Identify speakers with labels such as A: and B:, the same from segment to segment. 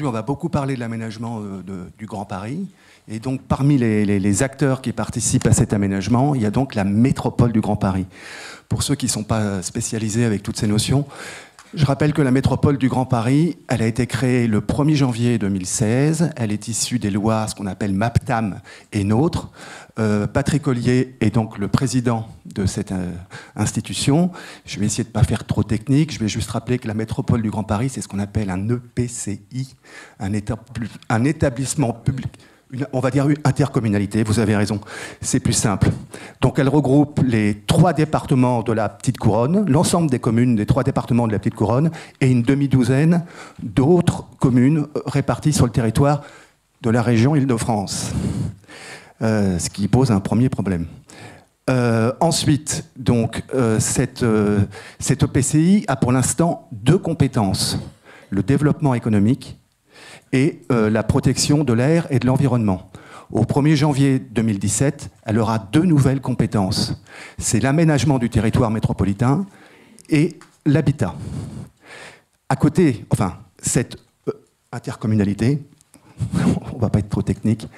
A: aujourd'hui, on va beaucoup parler de l'aménagement du Grand Paris. Et donc, parmi les acteurs qui participent à cet aménagement, il y a donc la métropole du Grand Paris. Pour ceux qui ne sont pas spécialisés avec toutes ces notions, je rappelle que la métropole du Grand Paris, elle a été créée le 1er janvier 2016. Elle est issue des lois, ce qu'on appelle MAPTAM et NOTRe. Patrick Ollier est donc le président de cette institution. Je vais essayer de ne pas faire trop technique. Je vais juste rappeler que la métropole du Grand Paris, c'est ce qu'on appelle un EPCI, un établissement public. On va dire une intercommunalité, vous avez raison, c'est plus simple. Donc elle regroupe les 3 départements de la Petite Couronne, l'ensemble des communes des 3 départements de la Petite Couronne, et une demi-douzaine d'autres communes réparties sur le territoire de la région Île-de-France. Ce qui pose un premier problème. Ensuite, donc, cette EPCI a pour l'instant 2 compétences. Le développement économique et la protection de l'air et de l'environnement. Au 1er janvier 2017, elle aura 2 nouvelles compétences. C'est l'aménagement du territoire métropolitain et l'habitat. À côté, enfin, cette intercommunalité, on ne va pas être trop technique,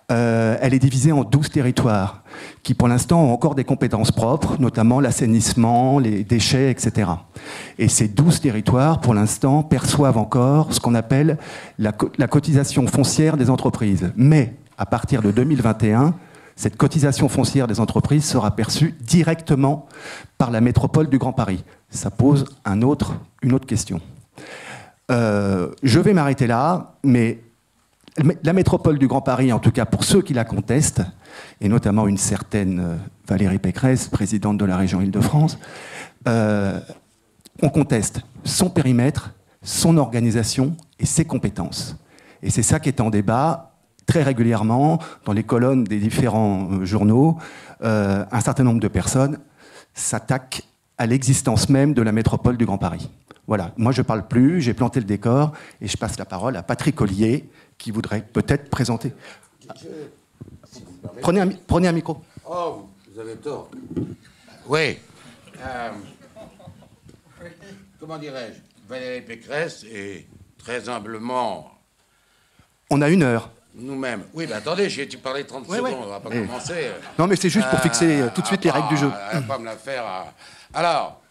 A: elle est divisée en 12 territoires qui, pour l'instant, ont encore des compétences propres, notamment l'assainissement, les déchets, etc. Et ces 12 territoires, pour l'instant, perçoivent encore ce qu'on appelle la cotisation foncière des entreprises. Mais, à partir de 2021, cette cotisation foncière des entreprises sera perçue directement par la métropole du Grand Paris. Ça pose une autre question. Je vais m'arrêter là, mais la métropole du Grand Paris, en tout cas pour ceux qui la contestent, et notamment une certaine Valérie Pécresse, présidente de la région Île-de-France, on conteste son périmètre, son organisation et ses compétences. Et c'est ça qui est en débat très régulièrement dans les colonnes des différents journaux. Un certain nombre de personnes s'attaquent à l'existence même de la métropole du Grand Paris. Voilà, moi je ne parle plus, j'ai planté le décor et je passe la parole à Patrick Ollier qui voudrait peut-être présenter. Prenez un micro.
B: Oh, vous avez tort. Oui. Comment dirais-je, Valérie Pécresse est très humblement...
A: On a 1 heure.
B: Nous-mêmes. Oui, mais attendez, j'ai parlé 30 secondes, on ne va pas commencer.
A: Non, mais c'est juste pour fixer tout de suite les règles du jeu.
B: Elle va pas me la faire. Alors,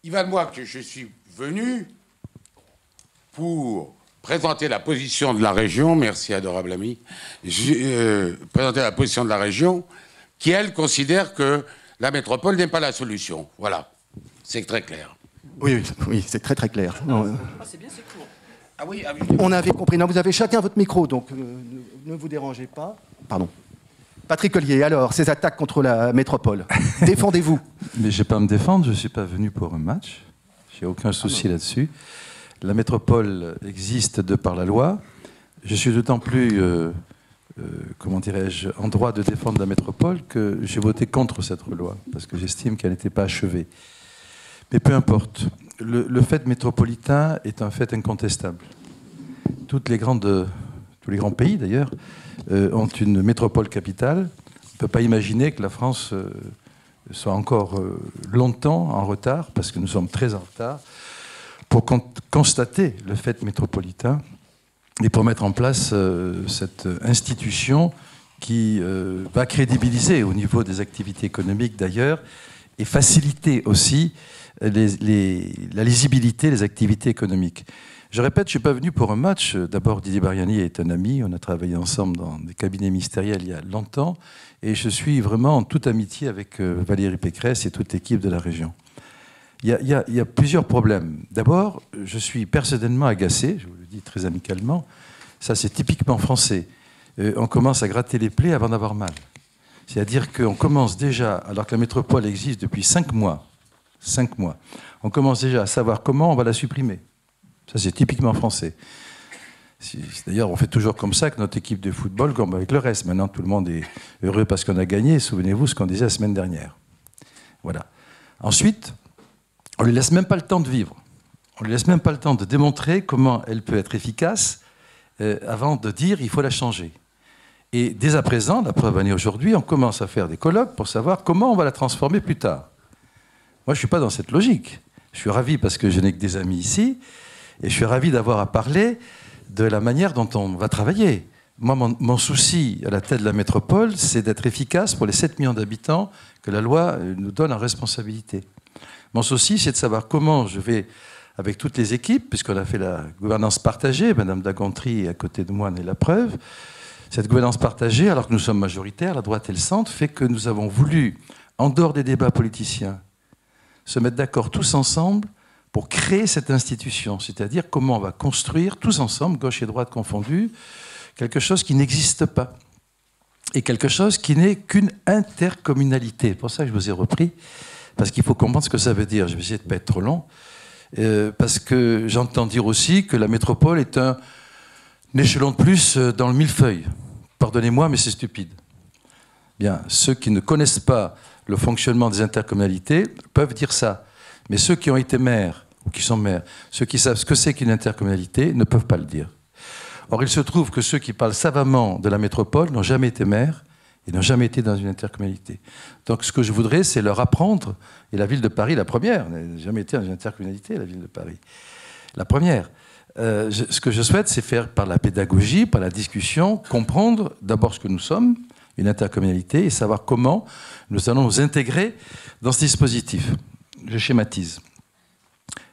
B: il va de moi que je suis venu pour présenter la position de la région, merci adorable ami, présenter la position de la région qui, elle, considère que la métropole n'est pas la solution. Voilà, c'est très clair.
A: Oui, c'est très très clair.
B: C'est bien, c'est court. Ah oui,
A: on avait compris. Non, vous avez chacun votre micro, donc ne vous dérangez pas. Pardon. Patrick Ollier, alors, ces attaques contre la métropole, défendez-vous.
C: Mais je ne vais pas me défendre, je ne suis pas venu pour un match. Je n'ai aucun souci là-dessus. La métropole existe de par la loi. Je suis d'autant plus, comment dirais-je, en droit de défendre la métropole que j'ai voté contre cette loi, parce que j'estime qu'elle n'était pas achevée. Mais peu importe. Le fait métropolitain est un fait incontestable. Tous les grands pays, d'ailleurs, ont une métropole capitale. On ne peut pas imaginer que la France soit encore longtemps en retard, parce que nous sommes très en retard, pour constater le fait métropolitain et pour mettre en place cette institution qui va crédibiliser au niveau des activités économiques d'ailleurs et faciliter aussi la lisibilité des activités économiques. Je répète, je ne suis pas venu pour un match. D'abord, Didier Bariani est un ami. On a travaillé ensemble dans des cabinets ministériels il y a longtemps. Et je suis vraiment en toute amitié avec Valérie Pécresse et toute l'équipe de la région. Il y a plusieurs problèmes. D'abord, je suis personnellement agacé, je vous le dis très amicalement. Ça, c'est typiquement français. On commence à gratter les plaies avant d'avoir mal. C'est-à-dire qu'on commence déjà, alors que la métropole existe depuis 5 mois, on commence déjà à savoir comment on va la supprimer. Ça, c'est typiquement français. D'ailleurs, on fait toujours comme ça avec notre équipe de football, comme avec le reste. Maintenant, tout le monde est heureux parce qu'on a gagné. Souvenez-vous ce qu'on disait la semaine dernière. Voilà. Ensuite, on ne lui laisse même pas le temps de vivre. On ne lui laisse même pas le temps de démontrer comment elle peut être efficace avant de dire il faut la changer. Et dès à présent, la preuve en est aujourd'hui, on commence à faire des colloques pour savoir comment on va la transformer plus tard. Moi, je ne suis pas dans cette logique. Je suis ravi parce que je n'ai que des amis ici. Et je suis ravi d'avoir à parler de la manière dont on va travailler. Moi, mon souci à la tête de la métropole, c'est d'être efficace pour les 7 millions d'habitants que la loi nous donne en responsabilité. Mon souci, c'est de savoir comment je vais, avec toutes les équipes, puisqu'on a fait la gouvernance partagée, Madame Dagontry à côté de moi en est la preuve, cette gouvernance partagée, alors que nous sommes majoritaires, la droite et le centre, fait que nous avons voulu, en dehors des débats politiciens, se mettre d'accord tous ensemble pour créer cette institution, c'est-à-dire comment on va construire tous ensemble, gauche et droite confondus, quelque chose qui n'existe pas et quelque chose qui n'est qu'une intercommunalité. C'est pour ça que je vous ai repris, parce qu'il faut comprendre ce que ça veut dire. Je vais essayer de ne pas être trop long, parce que j'entends dire aussi que la métropole est un échelon de plus dans le millefeuille. Pardonnez-moi, mais c'est stupide. Bien, ceux qui ne connaissent pas le fonctionnement des intercommunalités peuvent dire ça. Mais ceux qui ont été maires, ou qui sont maires, ceux qui savent ce que c'est qu'une intercommunalité, ne peuvent pas le dire. Or, il se trouve que ceux qui parlent savamment de la métropole n'ont jamais été maires et n'ont jamais été dans une intercommunalité. Donc, ce que je voudrais, c'est leur apprendre, et la ville de Paris, la première, n'a jamais été dans une intercommunalité, la ville de Paris. La première. Ce que je souhaite, c'est faire par la pédagogie, par la discussion, comprendre d'abord ce que nous sommes, une intercommunalité, et savoir comment nous allons nous intégrer dans ce dispositif. Je schématise.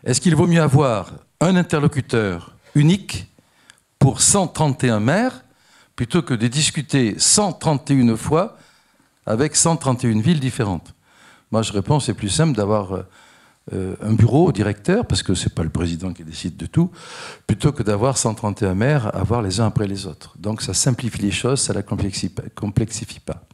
C: Est-ce qu'il vaut mieux avoir un interlocuteur unique pour 131 maires, plutôt que de discuter 131 fois avec 131 villes différentes? Moi, je réponds, c'est plus simple d'avoir un bureau directeur, parce que ce n'est pas le président qui décide de tout, plutôt que d'avoir 131 maires à voir les uns après les autres. Donc ça simplifie les choses, ça ne la complexifie pas.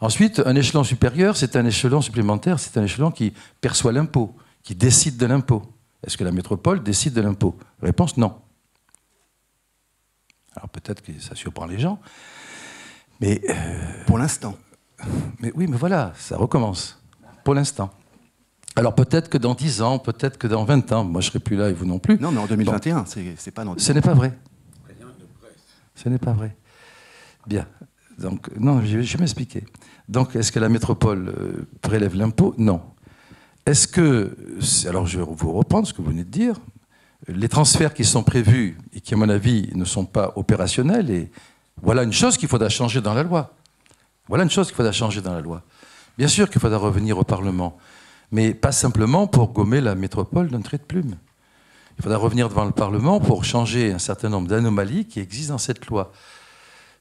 C: Ensuite, un échelon supérieur, c'est un échelon supplémentaire, c'est un échelon qui perçoit l'impôt, qui décide de l'impôt. Est-ce que la métropole décide de l'impôt? Réponse, non. Alors peut-être que ça surprend les gens, mais...
A: Pour l'instant.
C: Mais oui, mais voilà, ça recommence. Pour l'instant. Alors peut-être que dans 10 ans, peut-être que dans 20 ans, moi je ne serai plus là et vous non plus.
A: Non, mais en 2021, c'est pas dans 10 ans.
C: Ce n'est pas vrai. Ce n'est pas vrai. Bien. Donc, non, je vais m'expliquer. Donc, est-ce que la métropole prélève l'impôt? Non. Est-ce que... Alors je vais vous reprendre ce que vous venez de dire. Les transferts qui sont prévus et qui, à mon avis, ne sont pas opérationnels, et voilà une chose qu'il faudra changer dans la loi. Voilà une chose qu'il faudra changer dans la loi. Bien sûr qu'il faudra revenir au Parlement, mais pas simplement pour gommer la métropole d'un trait de plume. Il faudra revenir devant le Parlement pour changer un certain nombre d'anomalies qui existent dans cette loi.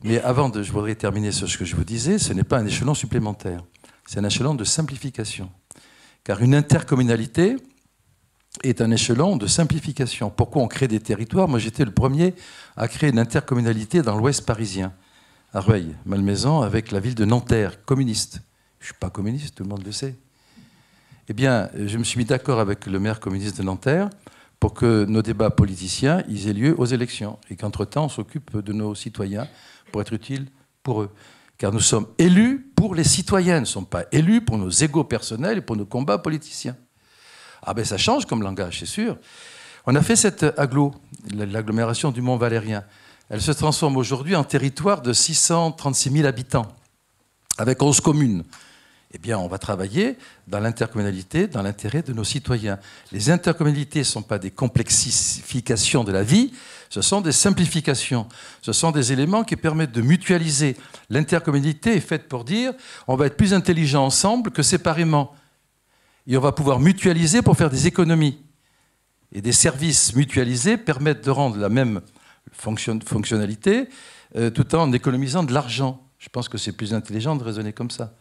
C: Mais je voudrais terminer sur ce que je vous disais, ce n'est pas un échelon supplémentaire, c'est un échelon de simplification. Car une intercommunalité est un échelon de simplification. Pourquoi on crée des territoires? Moi, j'étais le premier à créer une intercommunalité dans l'ouest parisien, à Rueil, Malmaison, avec la ville de Nanterre, communiste. Je ne suis pas communiste, tout le monde le sait. Eh bien, je me suis mis d'accord avec le maire communiste de Nanterre pour que nos débats politiciens ils aient lieu aux élections et qu'entre-temps, on s'occupe de nos citoyens pour être utiles pour eux. Car nous sommes élus pour les citoyens, nous ne sommes pas élus pour nos égos personnels et pour nos combats politiciens. Ah ben ça change comme langage, c'est sûr. On a fait cette l'agglomération du Mont-Valérien. Elle se transforme aujourd'hui en territoire de 636 000 habitants, avec 11 communes. Eh bien, on va travailler dans l'intercommunalité, dans l'intérêt de nos citoyens. Les intercommunalités ne sont pas des complexifications de la vie, ce sont des simplifications. Ce sont des éléments qui permettent de mutualiser. L'intercommunalité est faite pour dire on va être plus intelligents ensemble que séparément. Et on va pouvoir mutualiser pour faire des économies. Et des services mutualisés permettent de rendre la même fonctionnalité tout en économisant de l'argent. Je pense que c'est plus intelligent de raisonner comme ça.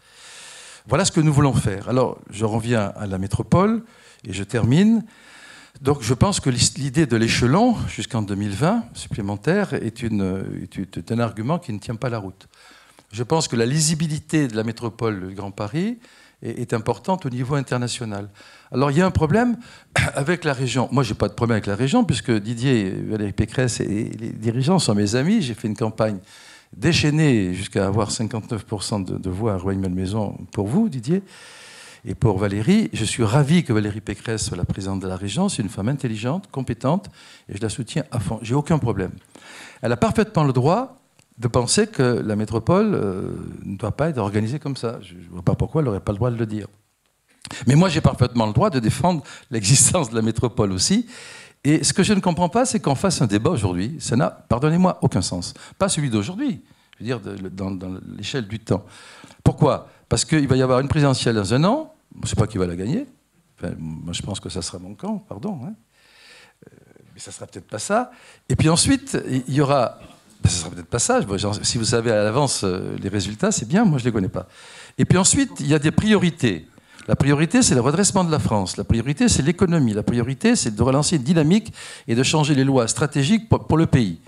C: Voilà ce que nous voulons faire. Alors, je reviens à la métropole et je termine. Donc, je pense que l'idée de l'échelon jusqu'en 2020 supplémentaire est un argument qui ne tient pas la route. Je pense que la lisibilité de la métropole du Grand Paris est importante au niveau international. Alors, il y a un problème avec la région. Moi, je n'ai pas de problème avec la région, puisque Didier, Valérie Pécresse et les dirigeants sont mes amis. J'ai fait une campagne déchaînée jusqu'à avoir 59% de voix à Rueil-Malmaison pour vous, Didier, et pour Valérie. Je suis ravi que Valérie Pécresse soit la présidente de la région. C'est une femme intelligente, compétente, et je la soutiens à fond. J'ai aucun problème. Elle a parfaitement le droit de penser que la métropole ne doit pas être organisée comme ça. Je ne vois pas pourquoi elle n'aurait pas le droit de le dire. Mais moi, j'ai parfaitement le droit de défendre l'existence de la métropole aussi, Et ce que je ne comprends pas, c'est qu'on fasse un débat aujourd'hui, ça n'a, pardonnez-moi, aucun sens. Pas celui d'aujourd'hui, je veux dire dans l'échelle du temps. Pourquoi? Parce qu'il va y avoir une présidentielle dans un an, je ne sais pas qui va la gagner, enfin, moi je pense que ça sera mon camp, pardon, hein. Mais ça ne sera peut-être pas ça. Et puis ensuite, il y aura... Ben, ça ne sera peut-être pas ça, si vous savez à l'avance les résultats, c'est bien, moi je ne les connais pas. Et puis ensuite, il y a des priorités. La priorité, c'est le redressement de la France. La priorité, c'est l'économie. La priorité, c'est de relancer une dynamique et de changer les lois stratégiques pour le pays.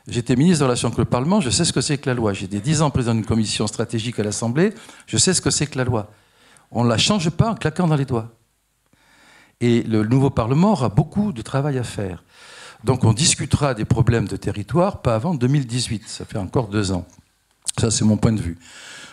C: J'étais ministre des Relations avec le Parlement, je sais ce que c'est que la loi. J'ai été 10 ans président d'une commission stratégique à l'Assemblée, je sais ce que c'est que la loi. On ne la change pas en claquant dans les doigts. Et le nouveau Parlement aura beaucoup de travail à faire. Donc on discutera des problèmes de territoire pas avant 2018. Ça fait encore 2 ans. Ça, c'est mon point de vue.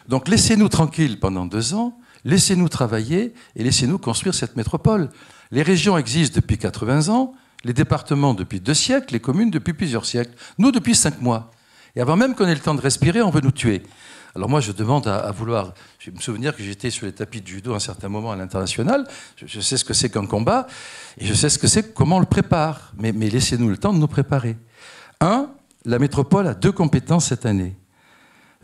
C: Donc laissez-nous tranquilles pendant 2 ans. Laissez-nous travailler et laissez-nous construire cette métropole. Les régions existent depuis 80 ans, les départements depuis 2 siècles, les communes depuis plusieurs siècles, nous depuis 5 mois. Et avant même qu'on ait le temps de respirer, on veut nous tuer. Alors moi, je demande à vouloir... Je me souvenir que j'étais sur les tapis de judo à un certain moment à l'international. Je sais ce que c'est qu'un combat et je sais ce que c'est, comment on le prépare. Mais laissez-nous le temps de nous préparer. 1, la métropole a 2 compétences cette année.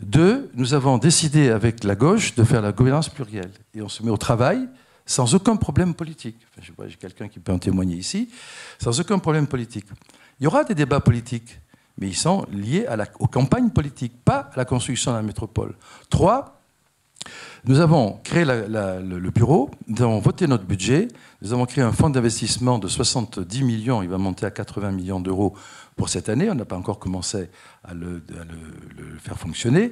C: 2, nous avons décidé avec la gauche de faire la gouvernance plurielle. Et on se met au travail sans aucun problème politique. Enfin, je vois, j'ai quelqu'un qui peut en témoigner ici. Sans aucun problème politique. Il y aura des débats politiques, mais ils sont liés aux campagnes politiques, pas à la construction de la métropole. 3, nous avons créé le bureau, nous avons voté notre budget, nous avons créé un fonds d'investissement de 70 millions, il va monter à 80 millions d'euros pour cette année, on n'a pas encore commencé à le faire fonctionner.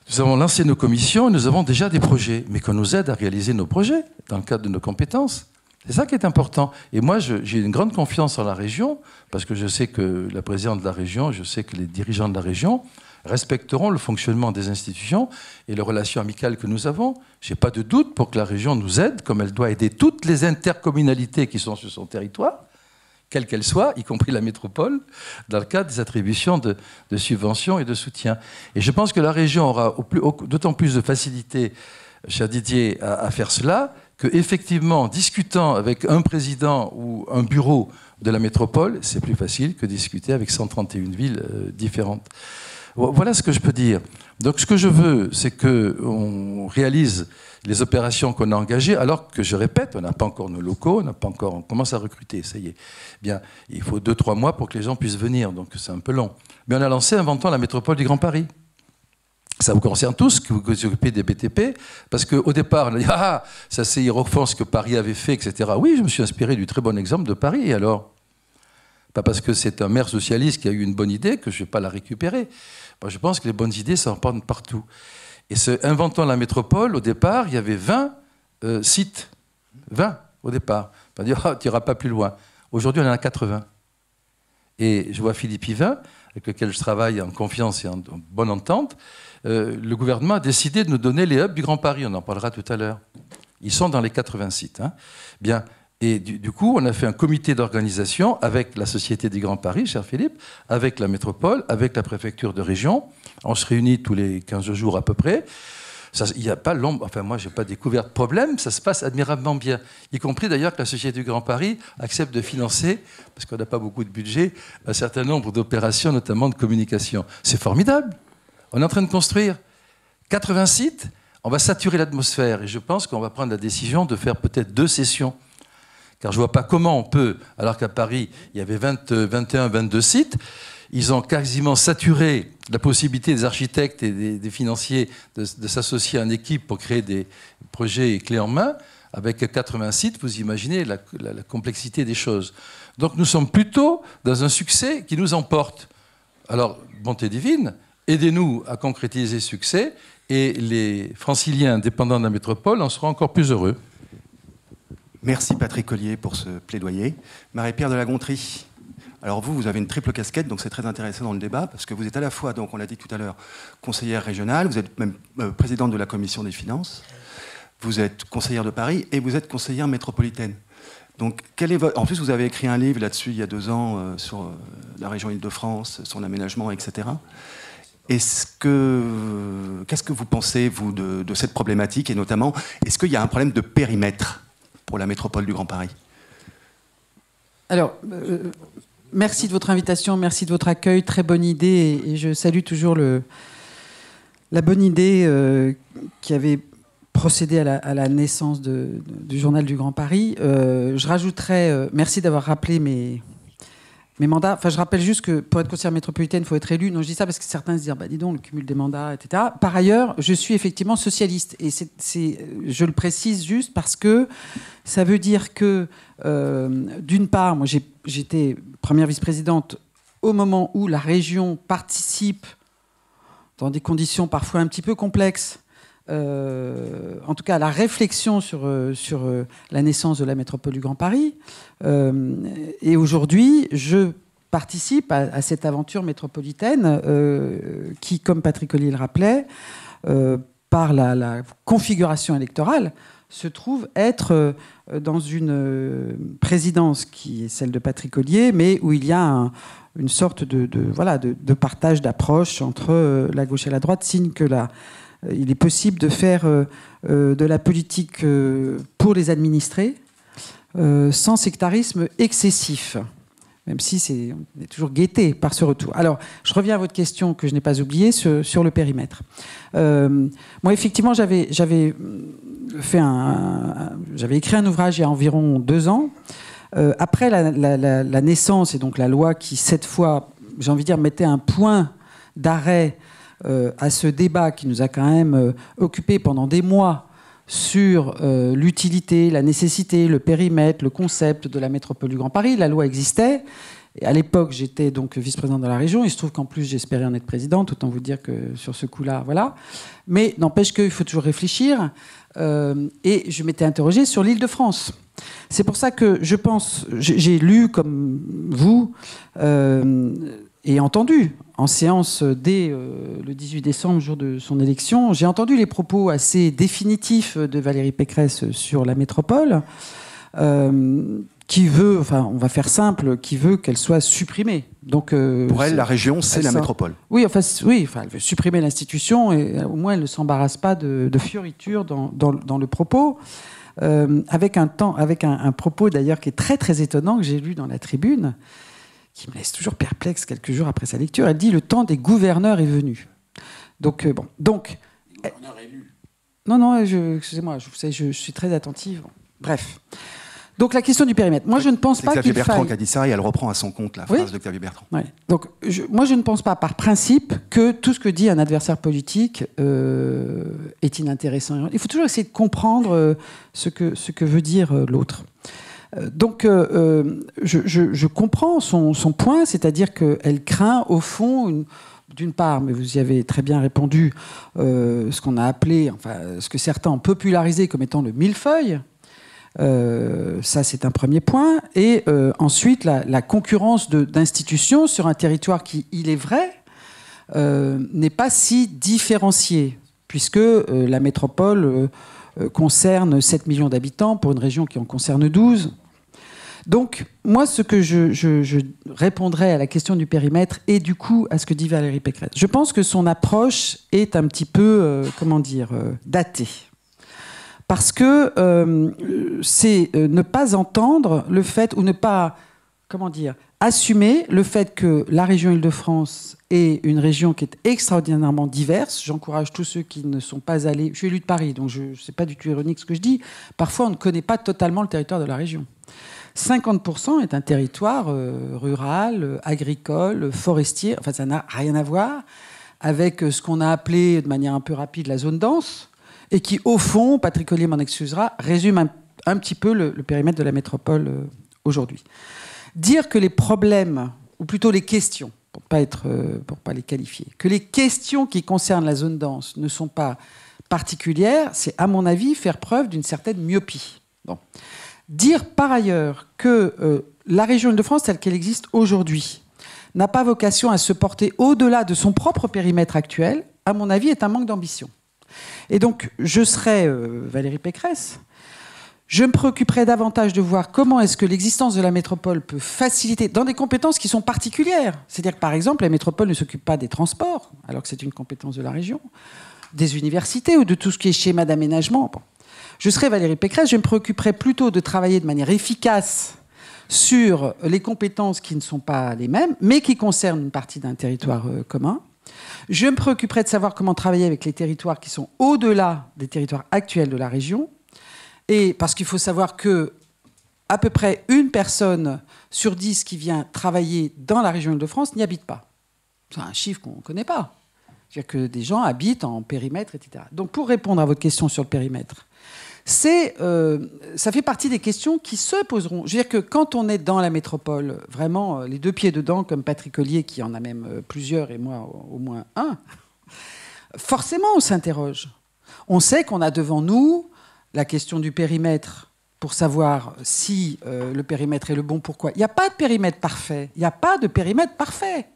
C: Nous avons lancé nos commissions et nous avons déjà des projets, mais qu'on nous aide à réaliser nos projets dans le cadre de nos compétences. C'est ça qui est important. Et moi, j'ai une grande confiance en la région, parce que je sais que la présidente de la région, je sais que les dirigeants de la région respecteront le fonctionnement des institutions et les relations amicales que nous avons. Je n'ai pas de doute pour que la région nous aide, comme elle doit aider toutes les intercommunalités qui sont sur son territoire, quelle qu'elle soit, y compris la métropole, dans le cadre des attributions de subventions et de soutien. Et je pense que la région aura d'autant plus de facilité, cher Didier, à faire cela, qu'effectivement, en discutant avec un président ou un bureau de la métropole, c'est plus facile que discuter avec 131 villes différentes. Voilà ce que je peux dire. Donc ce que je veux, c'est qu'on réalise les opérations qu'on a engagées, alors que, je répète, on n'a pas encore nos locaux, on commence à recruter, ça y est. Bien, il faut 2-3 mois pour que les gens puissent venir, donc c'est un peu long. Mais on a lancé Inventons la métropole du Grand Paris. Ça vous concerne tous, que vous vous occupez des BTP, parce qu'au départ, on a dit « Ah, ça c'est irrefond ce que Paris avait fait, etc. » Oui, je me suis inspiré du très bon exemple de Paris, et alors? Pas parce que c'est un maire socialiste qui a eu une bonne idée que je ne vais pas la récupérer. Moi, je pense que les bonnes idées s'en prennent partout. Et ce Inventons la métropole, au départ, il y avait 20 sites. 20 au départ. On va dire, oh, tu n'iras pas plus loin. Aujourd'hui, on en a 80. Et je vois Philippe Yvain, avec lequel je travaille en confiance et en bonne entente. Le gouvernement a décidé de nous donner les hubs du Grand Paris. On en parlera tout à l'heure. Ils sont dans les 80 sites. Hein. Bien. Et du coup, on a fait un comité d'organisation avec la Société du Grand Paris, cher Philippe, avec la métropole, avec la préfecture de région. On se réunit tous les 15 jours à peu près. Il n'y a pas l'ombre, enfin moi je n'ai pas découvert de problème, ça se passe admirablement bien. Y compris d'ailleurs que la Société du Grand Paris accepte de financer, parce qu'on n'a pas beaucoup de budget, un certain nombre d'opérations, notamment de communication. C'est formidable. On est en train de construire 80 sites, on va saturer l'atmosphère. Et je pense qu'on va prendre la décision de faire peut-être 2 sessions. Car je ne vois pas comment on peut, alors qu'à Paris, il y avait 21, 22 sites, ils ont quasiment saturé la possibilité des architectes et des financiers de s'associer en équipe pour créer des projets clés en main. Avec 80 sites, vous imaginez la complexité des choses. Donc nous sommes plutôt dans un succès qui nous emporte. Alors, bonté divine, aidez-nous à concrétiser ce succès et les franciliens dépendants de la métropole en seront encore plus heureux.
A: Merci Patrick Collier pour ce plaidoyer. Marie-Pierre de la Gontrie. Alors vous avez une triple casquette, donc c'est très intéressant dans le débat, parce que vous êtes à la fois, donc on l'a dit tout à l'heure, conseillère régionale, vous êtes même présidente de la commission des finances, vous êtes conseillère de Paris et vous êtes conseillère métropolitaine. Donc, en plus, vous avez écrit un livre là-dessus il y a 2 ans sur la région Île-de-France, son aménagement, etc. Qu'est-ce que vous pensez, vous, de cette problématique, et notamment, est-ce qu'il y a un problème de périmètre pour la métropole du Grand Paris?
D: Alors, merci de votre invitation, merci de votre accueil, très bonne idée, et je salue toujours la bonne idée qui avait procédé à la naissance du journal du Grand Paris. Je rajouterais, merci d'avoir rappelé mes mandats. Enfin, je rappelle juste que pour être conseillère métropolitaine, il faut être élu. Non, je dis ça parce que certains se disent, bah, dis donc, le cumul des mandats, etc. Par ailleurs, je suis effectivement socialiste. Et je le précise juste parce que ça veut dire que, d'une part, moi, j'étais première vice-présidente au moment où la région participe, dans des conditions parfois un petit peu complexes, en tout cas à la réflexion sur la naissance de la métropole du Grand Paris. Et aujourd'hui, je participe à cette aventure métropolitaine qui, comme Patrick Ollier le rappelait, par la configuration électorale, se trouve être dans une présidence qui est celle de Patrick Ollier, mais où il y a une sorte de partage d'approche entre la gauche et la droite, signe que il est possible de faire de la politique pour les administrés sans sectarisme excessif, même si on est toujours guetté par ce retour. Alors, je reviens à votre question que je n'ai pas oubliée sur le périmètre. Moi, effectivement, j'avais écrit un ouvrage il y a environ 2 ans, après la naissance, et donc la loi qui, cette fois, j'ai envie de dire, mettait un point d'arrêt à ce débat qui nous a quand même occupé pendant des mois sur l'utilité, la nécessité, le périmètre, le concept de la métropole du Grand Paris. La loi existait. Et à l'époque, j'étais donc vice-présidente de la région. Il se trouve qu'en plus, j'espérais en être présidente. Autant vous dire que sur ce coup-là, voilà. Mais n'empêche qu'il faut toujours réfléchir. Et je m'étais interrogée sur l'Île-de-France. C'est pour ça que je pense, j'ai lu comme vous et entendu en séance dès le 18 décembre, jour de son élection, j'ai entendu les propos assez définitifs de Valérie Pécresse sur la métropole, qui veut, enfin on va faire simple, qui veut qu'elle soit supprimée. Donc,
A: pour elle, la région, c'est la métropole.
D: Oui, elle veut supprimer l'institution et au moins elle ne s'embarrasse pas de fioritures dans le propos. Avec un propos d'ailleurs qui est très très étonnant que j'ai lu dans la Tribune, qui me laisse toujours perplexe quelques jours après sa lecture. Elle dit: le temps des gouverneurs est venu. Donc bon, donc. Gouverneur élu. Non, excusez-moi, je suis très attentive. Bref. Donc la question du périmètre. Moi, je ne pense pas qu'il faille.
A: Xavier Bertrand qui a dit ça et elle reprend à son compte la phrase de Xavier Bertrand.
D: Ouais. Donc moi, je ne pense pas par principe que tout ce que dit un adversaire politique est inintéressant. Il faut toujours essayer de comprendre ce que veut dire l'autre. Donc je comprends son point, c'est-à-dire qu'elle craint au fond d'une part, mais vous y avez très bien répondu, ce qu'on a appelé, enfin ce que certains ont popularisé comme étant le millefeuille. Ça, c'est un premier point. Et ensuite, la concurrence d'institutions sur un territoire qui, il est vrai, n'est pas si différencié, puisque la métropole concerne 7 millions d'habitants pour une région qui en concerne 12. Donc, moi, ce que je répondrais à la question du périmètre et du coup à ce que dit Valérie Pécresse, je pense que son approche est un petit peu, datée. Parce que c'est ne pas entendre le fait, ou ne pas, assumer le fait que la région Île-de-France est une région qui est extraordinairement diverse. J'encourage tous ceux qui ne sont pas allés. Je suis élu de Paris, donc je sais pas du tout ironique ce que je dis. Parfois, on ne connaît pas totalement le territoire de la région. 50% est un territoire rural, agricole, forestier. Enfin, ça n'a rien à voir avec ce qu'on a appelé de manière un peu rapide la zone dense, et qui, au fond, Patrick Ollier m'en excusera, résume un petit peu le périmètre de la métropole aujourd'hui. Dire que les problèmes, ou plutôt les questions, pour pas les qualifier, que les questions qui concernent la zone dense ne sont pas particulières, c'est, à mon avis, faire preuve d'une certaine myopie. Bon. Dire par ailleurs que la région Île-de-France, telle qu'elle existe aujourd'hui, n'a pas vocation à se porter au-delà de son propre périmètre actuel, à mon avis, est un manque d'ambition. Et donc, je serais Valérie Pécresse, je me préoccuperais davantage de voir comment est-ce que l'existence de la métropole peut faciliter, dans des compétences qui sont particulières. C'est-à-dire que, par exemple, la métropole ne s'occupe pas des transports, alors que c'est une compétence de la région, des universités ou de tout ce qui est schéma d'aménagement. Bon. Je serais Valérie Pécresse, je me préoccuperais plutôt de travailler de manière efficace sur les compétences qui ne sont pas les mêmes, mais qui concernent une partie d'un territoire commun. Je me préoccuperai de savoir comment travailler avec les territoires qui sont au-delà des territoires actuels de la région. Et parce qu'il faut savoir que à peu près une personne sur 10 qui vient travailler dans la région Île-de-France n'y habite pas. C'est un chiffre qu'on ne connaît pas. C'est-à-dire que des gens habitent en périmètre, etc. Donc pour répondre à votre question sur le périmètre, ça fait partie des questions qui se poseront. Je veux dire que quand on est dans la métropole, vraiment les deux pieds dedans, comme Patrick Ollier, qui en a même plusieurs, et moi au moins un, forcément on s'interroge. On sait qu'on a devant nous la question du périmètre pour savoir si le périmètre est le bon, pourquoi. Il n'y a pas de périmètre parfait. Il n'y a pas de périmètre parfait.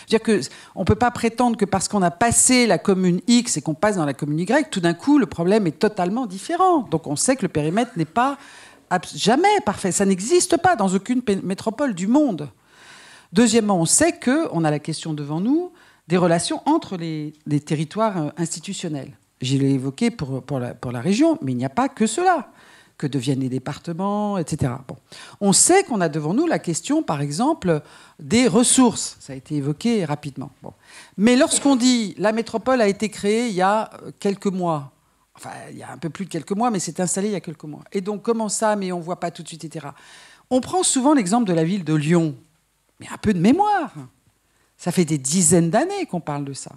D: C'est-à-dire qu'on ne peut pas prétendre que parce qu'on a passé la commune X et qu'on passe dans la commune Y, tout d'un coup, le problème est totalement différent. Donc on sait que le périmètre n'est pas jamais parfait. Ça n'existe pas dans aucune métropole du monde. Deuxièmement, on sait qu'on a la question devant nous des relations entre les territoires institutionnels. Je l'ai évoqué pour la région, mais il n'y a pas que cela. Que deviennent les départements, etc. Bon. On sait qu'on a devant nous la question, par exemple, des ressources. Ça a été évoqué rapidement. Bon. Mais lorsqu'on dit la métropole a été créée il y a quelques mois, enfin, il y a un peu plus de quelques mois, mais c'est installé il y a quelques mois. Et donc, comment ça, mais on ne voit pas tout de suite, etc. On prend souvent l'exemple de la ville de Lyon. Mais un peu de mémoire. Ça fait des dizaines d'années qu'on parle de ça.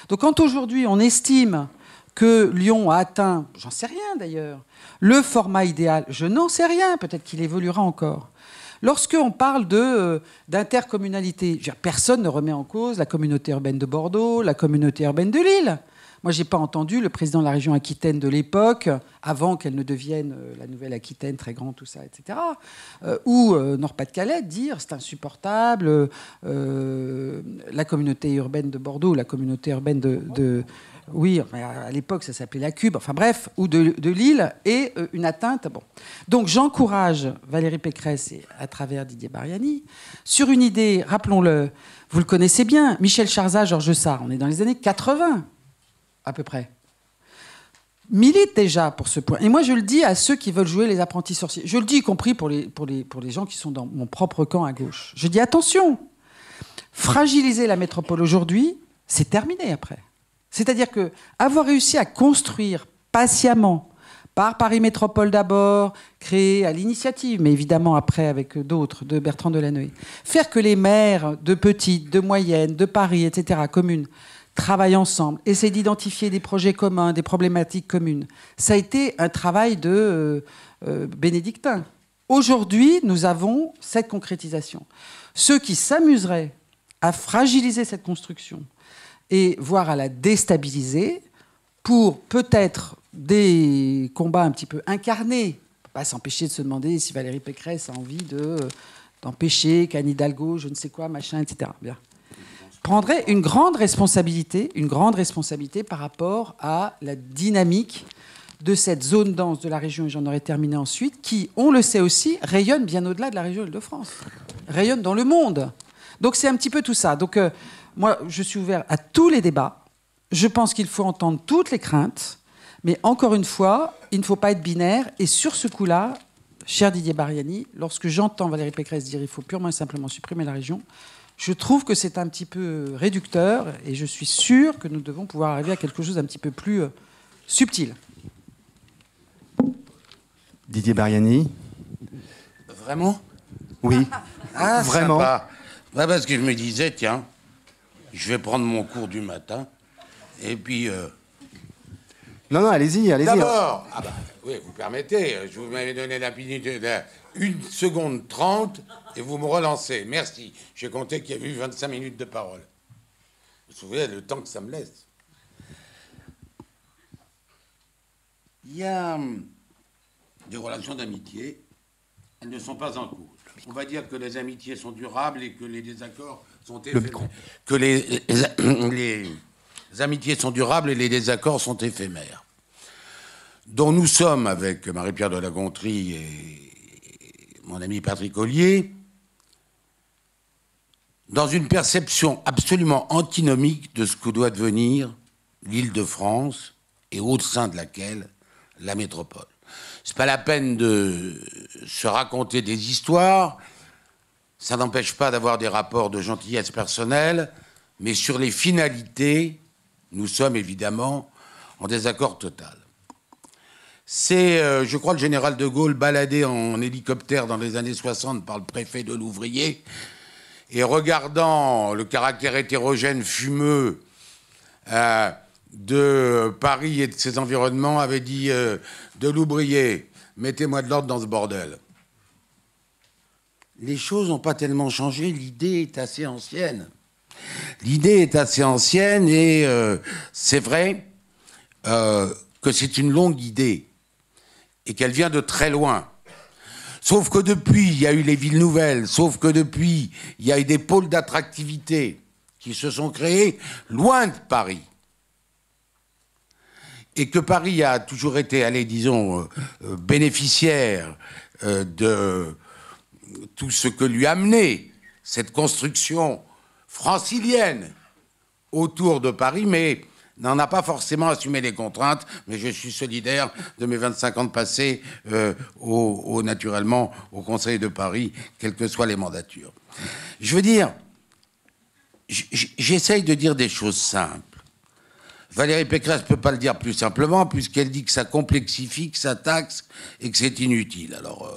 D: Donc, quand aujourd'hui, on estime que Lyon a atteint, j'en sais rien d'ailleurs, le format idéal, je n'en sais rien, peut-être qu'il évoluera encore. Lorsqu'on parle d'intercommunalité, personne ne remet en cause la communauté urbaine de Bordeaux, la communauté urbaine de Lille. Moi, je n'ai pas entendu le président de la région Aquitaine de l'époque, avant qu'elle ne devienne la nouvelle Aquitaine, très grande, tout ça, etc., ou Nord-Pas-de-Calais, dire c'est insupportable, la communauté urbaine de Bordeaux, la communauté urbaine oui, à l'époque, ça s'appelait la Cube, enfin bref, ou de Lille, et une atteinte. Bon. Donc j'encourage Valérie Pécresse, et à travers Didier Bariani, sur une idée, rappelons-le, vous le connaissez bien, Michel Charzat, Georges Sarr, on est dans les années 80, à peu près. Milite déjà pour ce point. Et moi, je le dis à ceux qui veulent jouer les apprentis sorciers. Je le dis y compris pour les gens qui sont dans mon propre camp à gauche. Je dis attention, fragiliser la métropole aujourd'hui, c'est terminé après. C'est-à-dire qu'avoir réussi à construire patiemment, par Paris Métropole d'abord, créé à l'initiative, mais évidemment après avec d'autres, de Bertrand Delanoë, faire que les maires de petites, de moyennes, de Paris, etc., communes, travaillent ensemble, essaient d'identifier des projets communs, des problématiques communes. Ça a été un travail de bénédictin. Aujourd'hui, nous avons cette concrétisation. Ceux qui s'amuseraient à fragiliser cette construction, et voire à la déstabiliser pour peut-être des combats un petit peu incarnés. On ne peut pas s'empêcher de se demander si Valérie Pécresse a envie d'empêcher qu'Anne Hidalgo, je ne sais quoi, machin, etc. Bien. Prendrait une grande responsabilité par rapport à la dynamique de cette zone dense de la région, et j'en aurais terminé ensuite, qui, on le sait aussi, rayonne bien au-delà de la région Île-de-France, rayonne dans le monde. Donc c'est un petit peu tout ça. Donc moi, je suis ouvert à tous les débats. Je pense qu'il faut entendre toutes les craintes. Mais encore une fois, il ne faut pas être binaire. Et sur ce coup-là, cher Didier Bariani, lorsque j'entends Valérie Pécresse dire qu'il faut purement et simplement supprimer la région, je trouve que c'est un petit peu réducteur. Et je suis sûr que nous devons pouvoir arriver à quelque chose d'un petit peu plus subtil.
A: Didier Bariani.
B: Vraiment ?
A: Oui.
B: Ah,
A: vraiment.
B: Sympa. Ouais, parce que je me disais, tiens, je vais prendre mon cours du matin, et puis...
A: Non, allez-y.
B: D'abord, oui, vous permettez, je vous m'avais donné la minute, 1 seconde 30, et vous me relancez. Merci. J'ai compté qu'il y avait eu 25 minutes de parole. Vous vous souvenez le temps que ça me laisse. Il y a des relations d'amitié, elles ne sont pas en cours. On va dire que les amitiés sont durables et que les désaccords sont éphémères. Que les amitiés sont durables et les désaccords sont éphémères. Donc nous sommes, avec Marie-Pierre de la Gontrie et mon ami Patrick Ollier, dans une perception absolument antinomique de ce que doit devenir l'Île-de-France et au sein de laquelle la métropole. C'est pas la peine de se raconter des histoires. ça n'empêche pas d'avoir des rapports de gentillesse personnelle, mais sur les finalités, nous sommes évidemment en désaccord total. C'est, je crois, le général de Gaulle baladé en hélicoptère dans les années 60 par le préfet de l'Ouvrier, et regardant le caractère hétérogène fumeux de Paris et de ses environnements, avait dit de l'Ouvrier, mettez-moi de l'ordre dans ce bordel. Les choses n'ont pas tellement changé, l'idée est assez ancienne. L'idée est assez ancienne et c'est vrai que c'est une longue idée et qu'elle vient de très loin. Sauf que depuis, il y a eu les villes nouvelles, sauf que depuis, il y a eu des pôles d'attractivité qui se sont créés loin de Paris. Et que Paris a toujours été, allez, disons, bénéficiaire de tout ce que lui amenait cette construction francilienne autour de Paris, mais n'en a pas forcément assumé les contraintes, mais je suis solidaire de mes 25 ans de passé naturellement au Conseil de Paris, quelles que soient les mandatures. Je veux dire, j'essaye de dire des choses simples. Valérie Pécresse ne peut pas le dire plus simplement, puisqu'elle dit que ça complexifie, que ça taxe et que c'est inutile. Alors,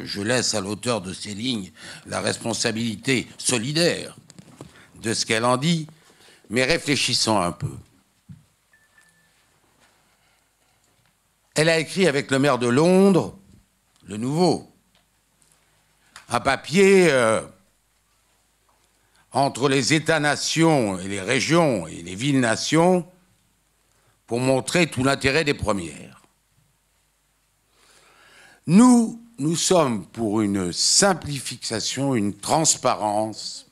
B: je laisse à l'auteur de ces lignes la responsabilité solidaire de ce qu'elle en dit, mais réfléchissons un peu. Elle a écrit avec le maire de Londres, le nouveau, un papier entre les États-nations et les régions et les villes-nations pour montrer tout l'intérêt des premières. Nous sommes pour une simplification, une transparence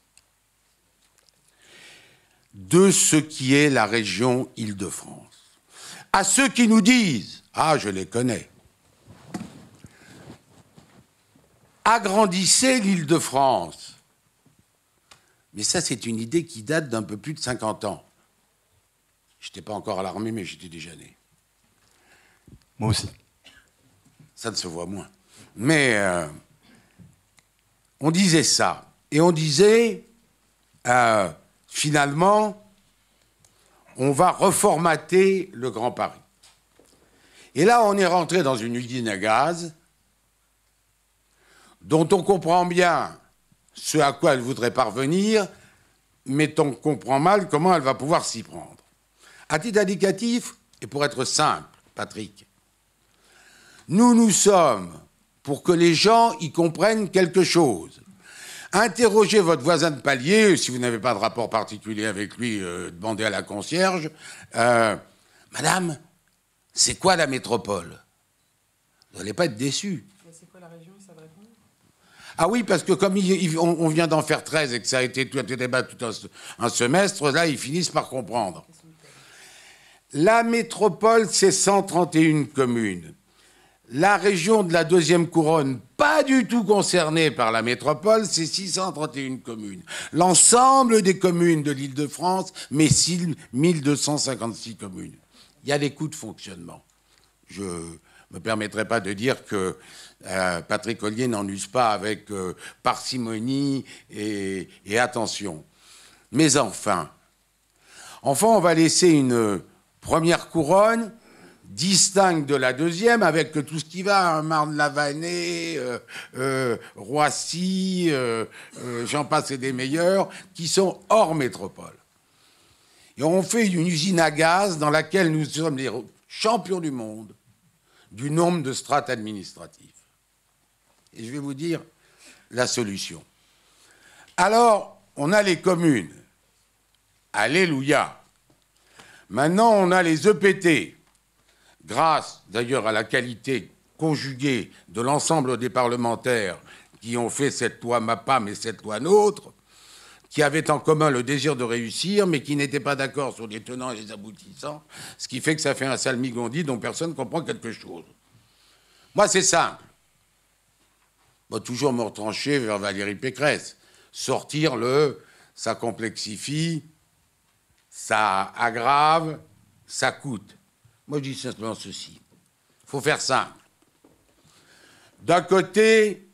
B: de ce qui est la région Île-de-France. À ceux qui nous disent, ah, je les connais, agrandissez l'Île-de-France. Mais ça, c'est une idée qui date d'un peu plus de 50 ans. Je n'étais pas encore à l'armée, mais j'étais déjà né.
A: Moi aussi.
B: Ça ne se voit moins. Mais on disait ça. Et on disait, finalement, on va reformater le Grand Paris. Et là, on est rentré dans une usine à gaz dont on comprend bien ce à quoi elle voudrait parvenir, mais on comprend mal comment elle va pouvoir s'y prendre. À titre indicatif, et pour être simple, Patrick, nous sommes pour que les gens y comprennent quelque chose. Interrogez votre voisin de palier, si vous n'avez pas de rapport particulier avec lui, demandez à la concierge, Madame, c'est quoi la métropole? Vous n'allez pas être déçu.
D: C'est quoi la région, ça va répondre?
B: Ah oui, parce que comme on vient d'en faire 13 et que ça a été tout un débat tout un semestre, là, ils finissent par comprendre. La métropole, c'est 131 communes. La région de la deuxième couronne, pas du tout concernée par la métropole, c'est 631 communes. L'ensemble des communes de l'Île-de-France, mais 1256 communes. Il y a des coûts de fonctionnement. Je ne me permettrai pas de dire que Patrick Ollier n'en use pas avec parcimonie et attention. Mais enfin, on va laisser une première couronne distincte de la deuxième, avec tout ce qui va, Marne-la-Vallée, Roissy, j'en passe et des meilleurs, qui sont hors métropole. Et on fait une usine à gaz dans laquelle nous sommes les champions du monde du nombre de strates administratives. Et je vais vous dire la solution. Alors, on a les communes. Alléluia. Maintenant, on a les EPT. Grâce, d'ailleurs, à la qualité conjuguée de l'ensemble des parlementaires qui ont fait cette loi MAPAM et cette loi NOTRe, qui avaient en commun le désir de réussir, mais qui n'étaient pas d'accord sur les tenants et les aboutissants, ce qui fait que ça fait un salmigondis dont personne ne comprend quelque chose. Moi, c'est simple. Moi, toujours me retrancher vers Valérie Pécresse. Sortir ça complexifie, ça aggrave, ça coûte. Moi, je dis simplement ceci. Il faut faire simple. D'un côté,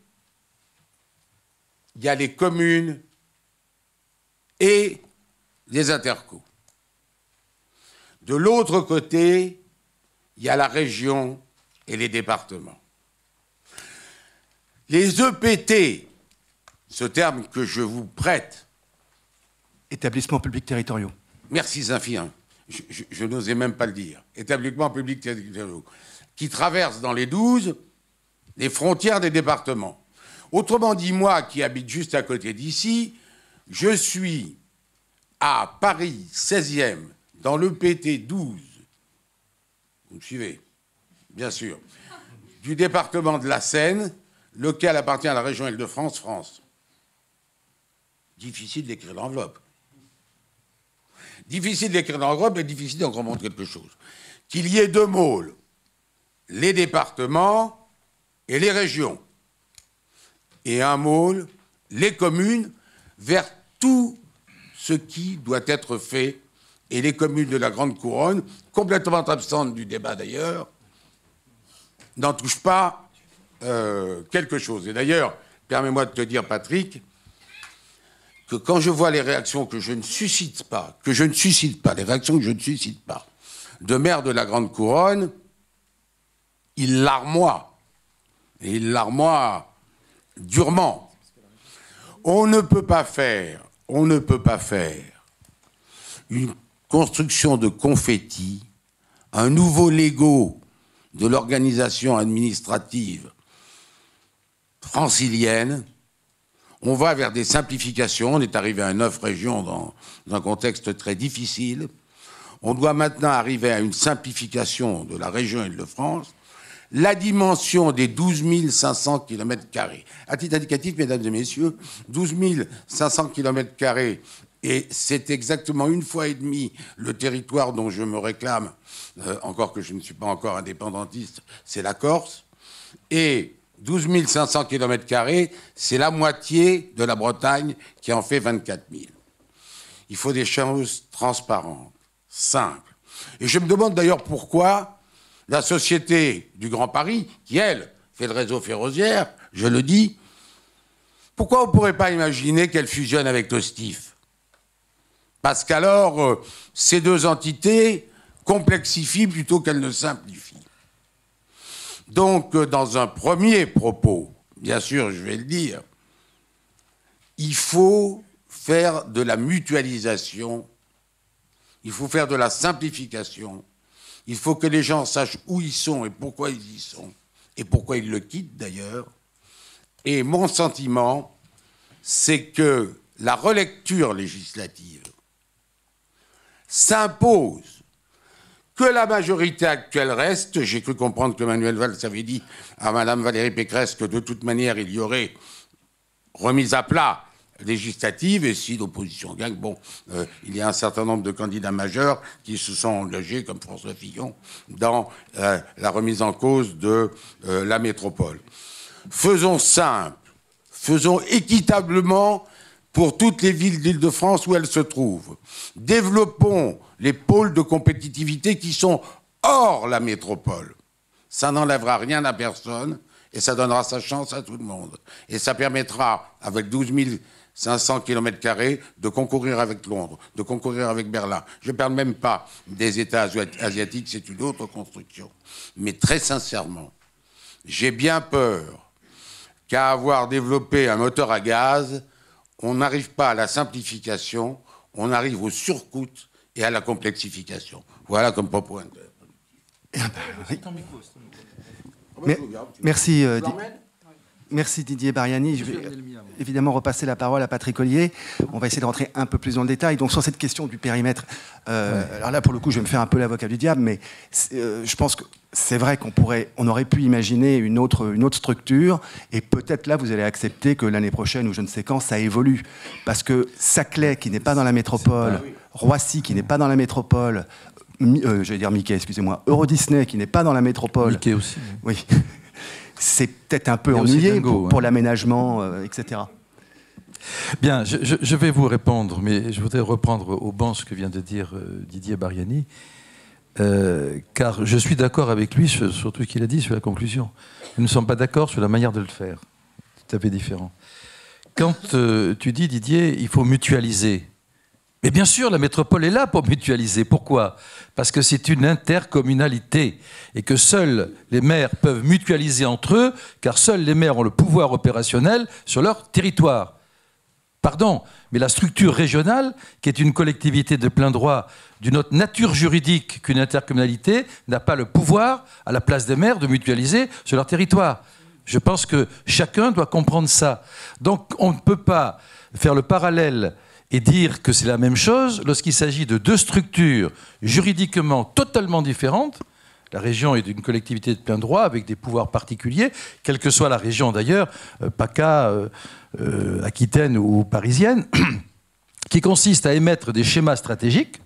B: il y a les communes et les intercos. De l'autre côté, il y a la région et les départements. Les EPT, ce terme que je vous prête.
A: Établissements publics territoriaux.
B: Merci Zinfien, je n'osais même pas le dire. Établissements publics territoriaux, qui traversent dans les 12 les frontières des départements. Autrement dit, moi qui habite juste à côté d'ici, je suis à Paris 16e, dans l'EPT 12. Vous me suivez? Bien sûr. Du département de la Seine, lequel appartient à la région Île-de-France, France. Difficile d'écrire l'enveloppe. Difficile d'écrire l'enveloppe et difficile d'en comprendre quelque chose. Qu'il y ait deux môles, les départements et les régions. Et un môle, les communes, vers tout ce qui doit être fait. Et les communes de la Grande Couronne, complètement absentes du débat d'ailleurs, n'en touchent pas quelque chose. Et d'ailleurs, permets-moi de te dire, Patrick, que quand je vois les réactions que je ne suscite pas, les réactions que je ne suscite pas, de maires de la Grande Couronne, ils larmoient. Et ils larmoient durement. On ne peut pas faire une construction de confetti, un nouveau Lego de l'organisation administrative francilienne. On va vers des simplifications. On est arrivé à 9 régions dans un contexte très difficile. On doit maintenant arriver à une simplification de la région Île-de-France. La dimension des 12 500 km². À titre indicatif, mesdames et messieurs, 12 500 km², et c'est exactement 1,5 fois le territoire dont je me réclame, encore que je ne suis pas encore indépendantiste, c'est la Corse. Et 12 500 km², c'est la moitié de la Bretagne qui en fait 24 000. Il faut des choses transparentes, simples. Et je me demande d'ailleurs pourquoi la Société du Grand Paris, qui, elle, fait le réseau ferroviaire, je le dis, pourquoi on ne pourrait pas imaginer qu'elle fusionne avec Tostif? Parce qu'alors, ces deux entités complexifient plutôt qu'elles ne simplifient. Donc, dans un premier propos, bien sûr, je vais le dire, il faut faire de la mutualisation, il faut faire de la simplification, il faut que les gens sachent où ils sont et pourquoi ils y sont, et pourquoi ils le quittent d'ailleurs. Et mon sentiment, c'est que la relecture législative s'impose, que la majorité actuelle reste. J'ai cru comprendre que Manuel Valls avait dit à Mme Valérie Pécresse que de toute manière, il y aurait remise à plat législative, et si l'opposition gagne, bon, il y a un certain nombre de candidats majeurs qui se sont engagés, comme François Fillon, dans la remise en cause de la métropole. Faisons simple, faisons équitablement pour toutes les villes d'Île-de-France où elles se trouvent. Développons les pôles de compétitivité qui sont hors la métropole. Ça n'enlèvera rien à personne et ça donnera sa chance à tout le monde. Et ça permettra, avec 12 500 km², de concourir avec Londres, de concourir avec Berlin. Je ne parle même pas des États asiatiques, c'est une autre construction. Mais très sincèrement, j'ai bien peur qu'à avoir développé un moteur à gaz, on n'arrive pas à la simplification, on arrive au surcoût et à la complexification. Voilà comme propos.
A: Merci, merci Didier Bariani. Je vais évidemment repasser la parole à Patrick Ollier. On va essayer de rentrer un peu plus dans le détail. Donc sur cette question du périmètre, alors là pour le coup je vais me faire un peu l'avocat du diable, mais je pense que c'est vrai on aurait pu imaginer une autre structure, et peut-être là vous allez accepter que l'année prochaine ou je ne sais quand ça évolue, parce que Saclay qui n'est pas dans la métropole, Roissy qui n'est pas dans la métropole, j'allais dire Mickey, excusez-moi, Euro Disney qui n'est pas dans la métropole.
C: Mickey aussi.
A: Oui. C'est peut-être un peu ennuyé pour l'aménagement, etc.
C: Bien, je vais vous répondre, mais je voudrais reprendre au banc ce que vient de dire Didier Bariani, car je suis d'accord avec lui sur tout ce qu'il a dit sur la conclusion. Nous ne sommes pas d'accord sur la manière de le faire. Tout à fait différent. quand tu dis, Didier, il faut mutualiser. Mais bien sûr, la métropole est là pour mutualiser. Pourquoi? Parce que c'est une intercommunalité et que seuls les maires peuvent mutualiser entre eux, car seuls les maires ont le pouvoir opérationnel sur leur territoire. Pardon, mais la structure régionale, qui est une collectivité de plein droit d'une autre nature juridique qu'une intercommunalité, n'a pas le pouvoir, à la place des maires, de mutualiser sur leur territoire. Je pense que chacun doit comprendre ça. Donc on ne peut pas faire le parallèle et dire que c'est la même chose lorsqu'il s'agit de deux structures juridiquement totalement différentes. La région est une collectivité de plein droit avec des pouvoirs particuliers, quelle que soit la région d'ailleurs, PACA, Aquitaine ou parisienne, qui consiste à émettre des schémas stratégiques,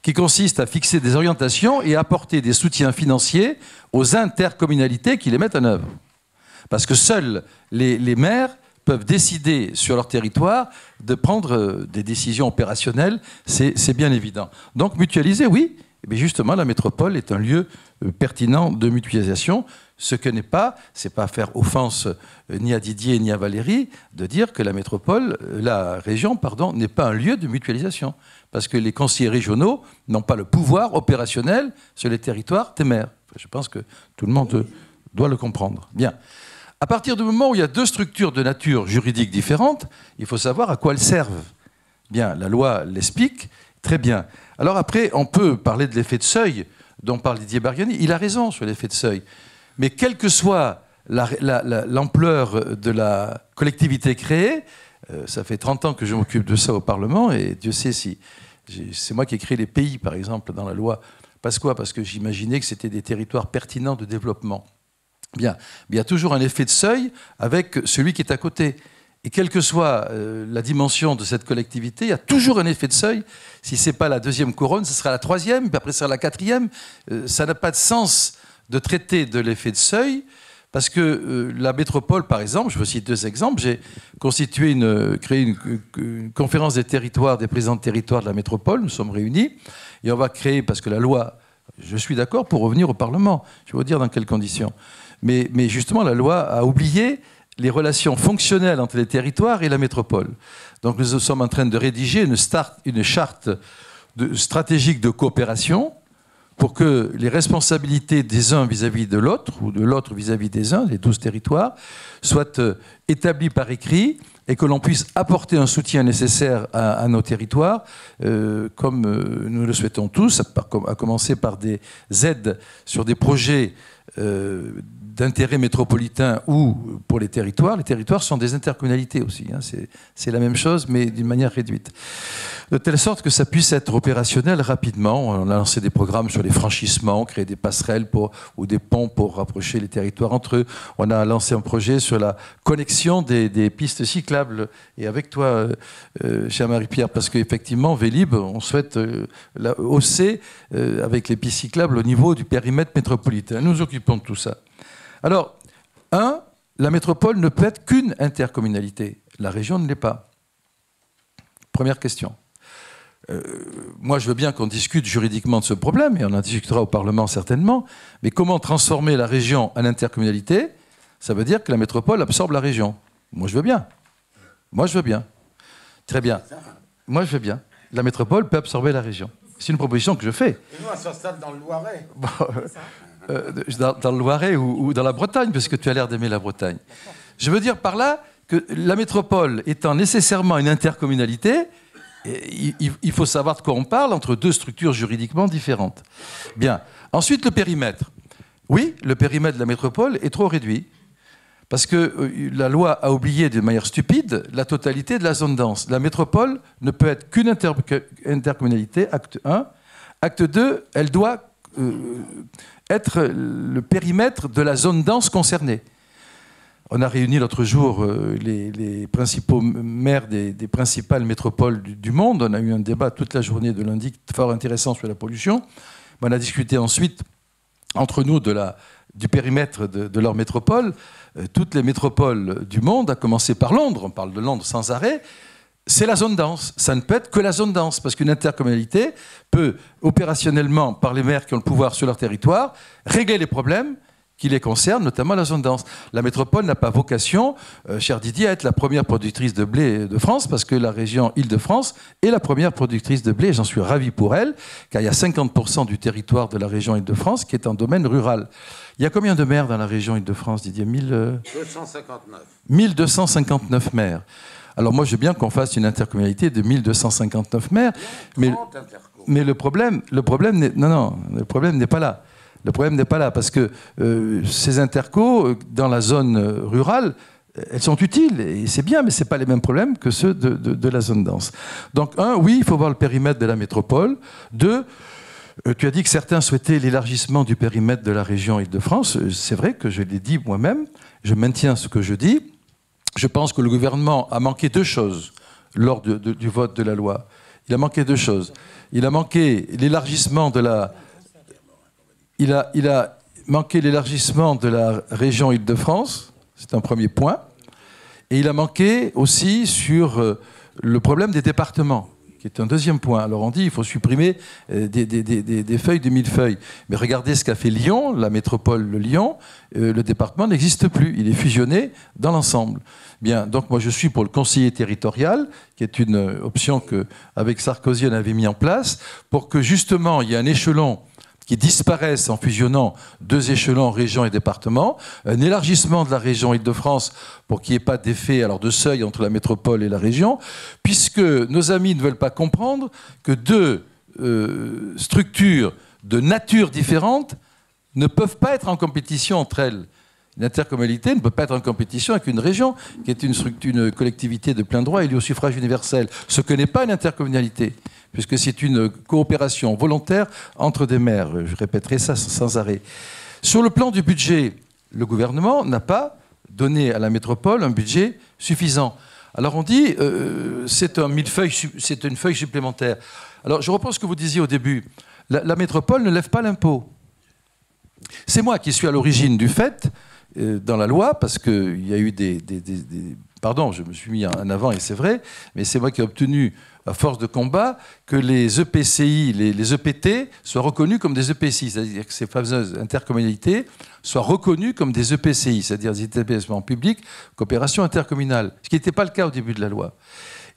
C: qui consiste à fixer des orientations et à apporter des soutiens financiers aux intercommunalités qui les mettent en œuvre. Parce que seuls les maires peuvent décider sur leur territoire de prendre des décisions opérationnelles, c'est bien évident. Donc mutualiser, oui, mais justement la métropole est un lieu pertinent de mutualisation. Ce que n'est pas, c'est pas faire offense ni à Didier ni à Valérie de dire que la métropole, la région, pardon, n'est pas un lieu de mutualisation. Parce que les conseillers régionaux n'ont pas le pouvoir opérationnel sur les territoires des maires. Je pense que tout le monde doit le comprendre. Bien. À partir du moment où il y a deux structures de nature juridique différentes, il faut savoir à quoi elles servent. Bien, la loi l'explique très bien. Alors après, on peut parler de l'effet de seuil dont parle Didier Bariani. Il a raison sur l'effet de seuil. Mais quelle que soit l'ampleur de la collectivité créée, ça fait 30 ans que je m'occupe de ça au Parlement, et Dieu sait si... C'est moi qui ai créé les pays, par exemple, dans la loi. Parce quoi? Parce que j'imaginais que c'était des territoires pertinents de développement. Bien, il y a toujours un effet de seuil avec celui qui est à côté. Et quelle que soit la dimension de cette collectivité, il y a toujours un effet de seuil. Si ce n'est pas la deuxième couronne, ce sera la troisième, puis après ce sera la quatrième. Ça n'a pas de sens de traiter de l'effet de seuil, parce que la métropole, par exemple, je vous cite deux exemples, j'ai créé une conférence des territoires, des présidents de territoire de la métropole, nous sommes réunis, et on va créer, parce que la loi, je suis d'accord pour revenir au Parlement, je vais vous dire dans quelles conditions. Mais justement, la loi a oublié les relations fonctionnelles entre les territoires et la métropole. Donc nous sommes en train de rédiger une charte stratégique de coopération pour que les responsabilités des uns vis-à-vis de l'autre, ou de l'autre vis-à-vis des uns, des 12 territoires, soient établies par écrit et que l'on puisse apporter un soutien nécessaire à nos territoires, comme nous le souhaitons tous, à commencer par des aides sur des projets d'intérêt métropolitain ou pour les territoires. Les territoires sont des intercommunalités aussi. Hein. C'est la même chose, mais d'une manière réduite. De telle sorte que ça puisse être opérationnel rapidement. On a lancé des programmes sur les franchissements, créer des passerelles ou des ponts pour rapprocher les territoires entre eux. On a lancé un projet sur la connexion des pistes cyclables. Et avec toi, chère Marie-Pierre, parce qu'effectivement, Vélib, on souhaite hausser avec les pistes cyclables au niveau du périmètre métropolitain. Nous nous occupons de tout ça. Alors, la métropole ne peut être qu'une intercommunalité. La région ne l'est pas. Première question. Moi, je veux bien qu'on discute juridiquement de ce problème, et on en discutera au Parlement certainement, mais comment transformer la région en intercommunalité? Ça veut dire que la métropole absorbe la région. Moi, je veux bien. Moi, je veux bien. Très bien. Moi, je veux bien. La métropole peut absorber la région. C'est une proposition que je fais.
B: Et nous, on s'installe dans le Loiret.
C: Dans le Loiret ou dans la Bretagne, parce que tu as l'air d'aimer la Bretagne. Je veux dire par là que la métropole étant nécessairement une intercommunalité, il faut savoir de quoi on parle entre deux structures juridiquement différentes. Bien. Ensuite, le périmètre. Oui, le périmètre de la métropole est trop réduit. Parce que la loi a oublié de manière stupide la totalité de la zone dense. La métropole ne peut être qu'une intercommunalité, acte 1. Acte 2, elle doit être le périmètre de la zone dense concernée. On a réuni l'autre jour les principaux maires des principales métropoles du monde. On a eu un débat toute la journée de lundi fort intéressant sur la pollution. On a discuté ensuite entre nous du périmètre de leur métropole. Toutes les métropoles du monde, à commencer par Londres, on parle de Londres sans arrêt, c'est la zone dense. Ça ne peut être que la zone dense, parce qu'une intercommunalité peut, opérationnellement, par les maires qui ont le pouvoir sur leur territoire, régler les problèmes qui les concerne, notamment la zone dense. La métropole n'a pas vocation, cher Didier, à être la première productrice de blé de France, parce que la région Île-de-France est la première productrice de blé, et j'en suis ravi pour elle, car il y a 50% du territoire de la région Île-de-France qui est en domaine rural. Il y a combien de maires dans la région Île-de-France, Didier?
B: 259.
C: 1259 maires. Alors moi, je veux bien qu'on fasse une intercommunalité de 1259 maires, mais le problème n'est pas là. Le problème n'est pas là, parce que ces intercos, dans la zone rurale, elles sont utiles, et c'est bien, mais ce n'est pas les mêmes problèmes que ceux de la zone dense. Donc, oui, il faut voir le périmètre de la métropole. 2, tu as dit que certains souhaitaient l'élargissement du périmètre de la région Île-de-France. C'est vrai que je l'ai dit moi-même, je maintiens ce que je dis. Je pense que le gouvernement a manqué 2 choses lors du vote de la loi. Il a manqué 2 choses. Il a manqué l'élargissement de la... Il a manqué l'élargissement de la région Île-de-France, c'est un premier point. Et il a manqué aussi sur le problème des départements, qui est un deuxième point. Alors on dit qu'il faut supprimer des feuilles de millefeuilles. Mais regardez ce qu'a fait Lyon, la métropole de Lyon, le département n'existe plus, il est fusionné dans l'ensemble. Bien, donc moi je suis pour le conseiller territorial, qui est une option qu'avec Sarkozy on avait mis en place, pour que justement il y ait un échelon qui disparaissent en fusionnant 2 échelons, région et département, un élargissement de la région Île-de-France pour qu'il n'y ait pas d'effet de seuil entre la métropole et la région, puisque nos amis ne veulent pas comprendre que 2 structures de nature différente ne peuvent pas être en compétition entre elles. Une intercommunalité ne peut pas être en compétition avec une région qui est une collectivité de plein droit élue au suffrage universel, ce que n'est pas une intercommunalité, puisque c'est une coopération volontaire entre des maires. Je répéterai ça sans arrêt. Sur le plan du budget, le gouvernement n'a pas donné à la métropole un budget suffisant. Alors on dit c'est une feuille supplémentaire. Alors je reprends ce que vous disiez au début. La métropole ne lève pas l'impôt. C'est moi qui suis à l'origine du fait, dans la loi, parce qu'il y a eu Pardon, je me suis mis en avant, et c'est vrai, mais c'est moi qui ai obtenu, à force de combat, que les EPCI, les EPT, soient reconnus comme des EPCI, c'est-à-dire que ces fameuses intercommunalités soient reconnues comme des EPCI, c'est-à-dire des établissements publics, coopération intercommunale, ce qui n'était pas le cas au début de la loi.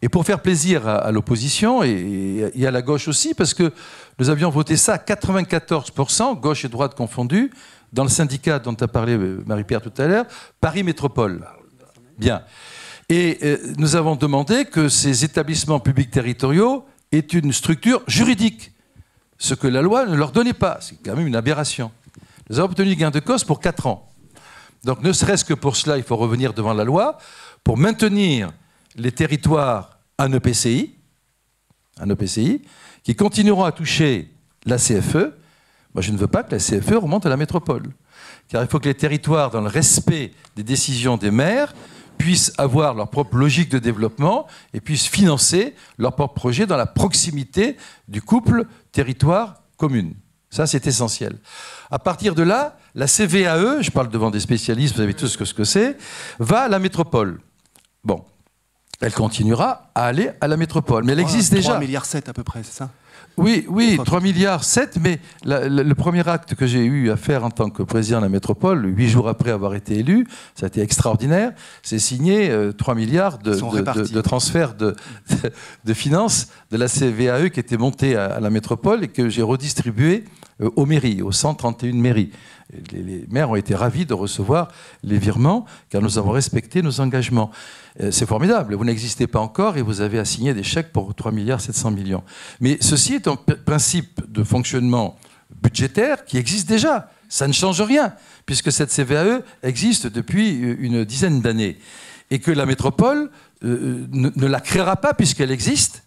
C: Et pour faire plaisir à l'opposition, et à la gauche aussi, parce que nous avions voté ça à 94%, gauche et droite confondus, dans le syndicat dont a parlé Marie-Pierre tout à l'heure, Paris Métropole. Bien. Et nous avons demandé que ces établissements publics territoriaux aient une structure juridique, ce que la loi ne leur donnait pas. C'est quand même une aberration. Nous avons obtenu gain de cause pour 4 ans. Donc ne serait-ce que pour cela, il faut revenir devant la loi pour maintenir les territoires en EPCI, qui continueront à toucher la CFE. Moi, je ne veux pas que la CFE remonte à la métropole. Car il faut que les territoires, dans le respect des décisions des maires, puissent avoir leur propre logique de développement et puissent financer leur propre projet dans la proximité du couple territoire-commune. Ça, c'est essentiel. À partir de là, la CVAE, je parle devant des spécialistes, vous savez tous ce que c'est, va à la métropole. Bon, elle continuera à aller à la métropole, mais elle existe déjà.
A: 3,7 milliards à peu près, c'est ça?
C: Oui, 3,7 milliards, mais le premier acte que j'ai eu à faire en tant que président de la métropole, 8 jours après avoir été élu, ça a été extraordinaire, c'est signer 3 milliards de transferts de finances de la CVAE qui était montée à la métropole et que j'ai redistribué aux mairies, aux 131 mairies. Les maires ont été ravis de recevoir les virements car nous avons respecté nos engagements. C'est formidable, vous n'existez pas encore et vous avez assigné des chèques pour 3,7 milliards. Mais ceci est un principe de fonctionnement budgétaire qui existe déjà. Ça ne change rien, puisque cette CVAE existe depuis une dizaine d'années. Et que la métropole ne la créera pas puisqu'elle existe.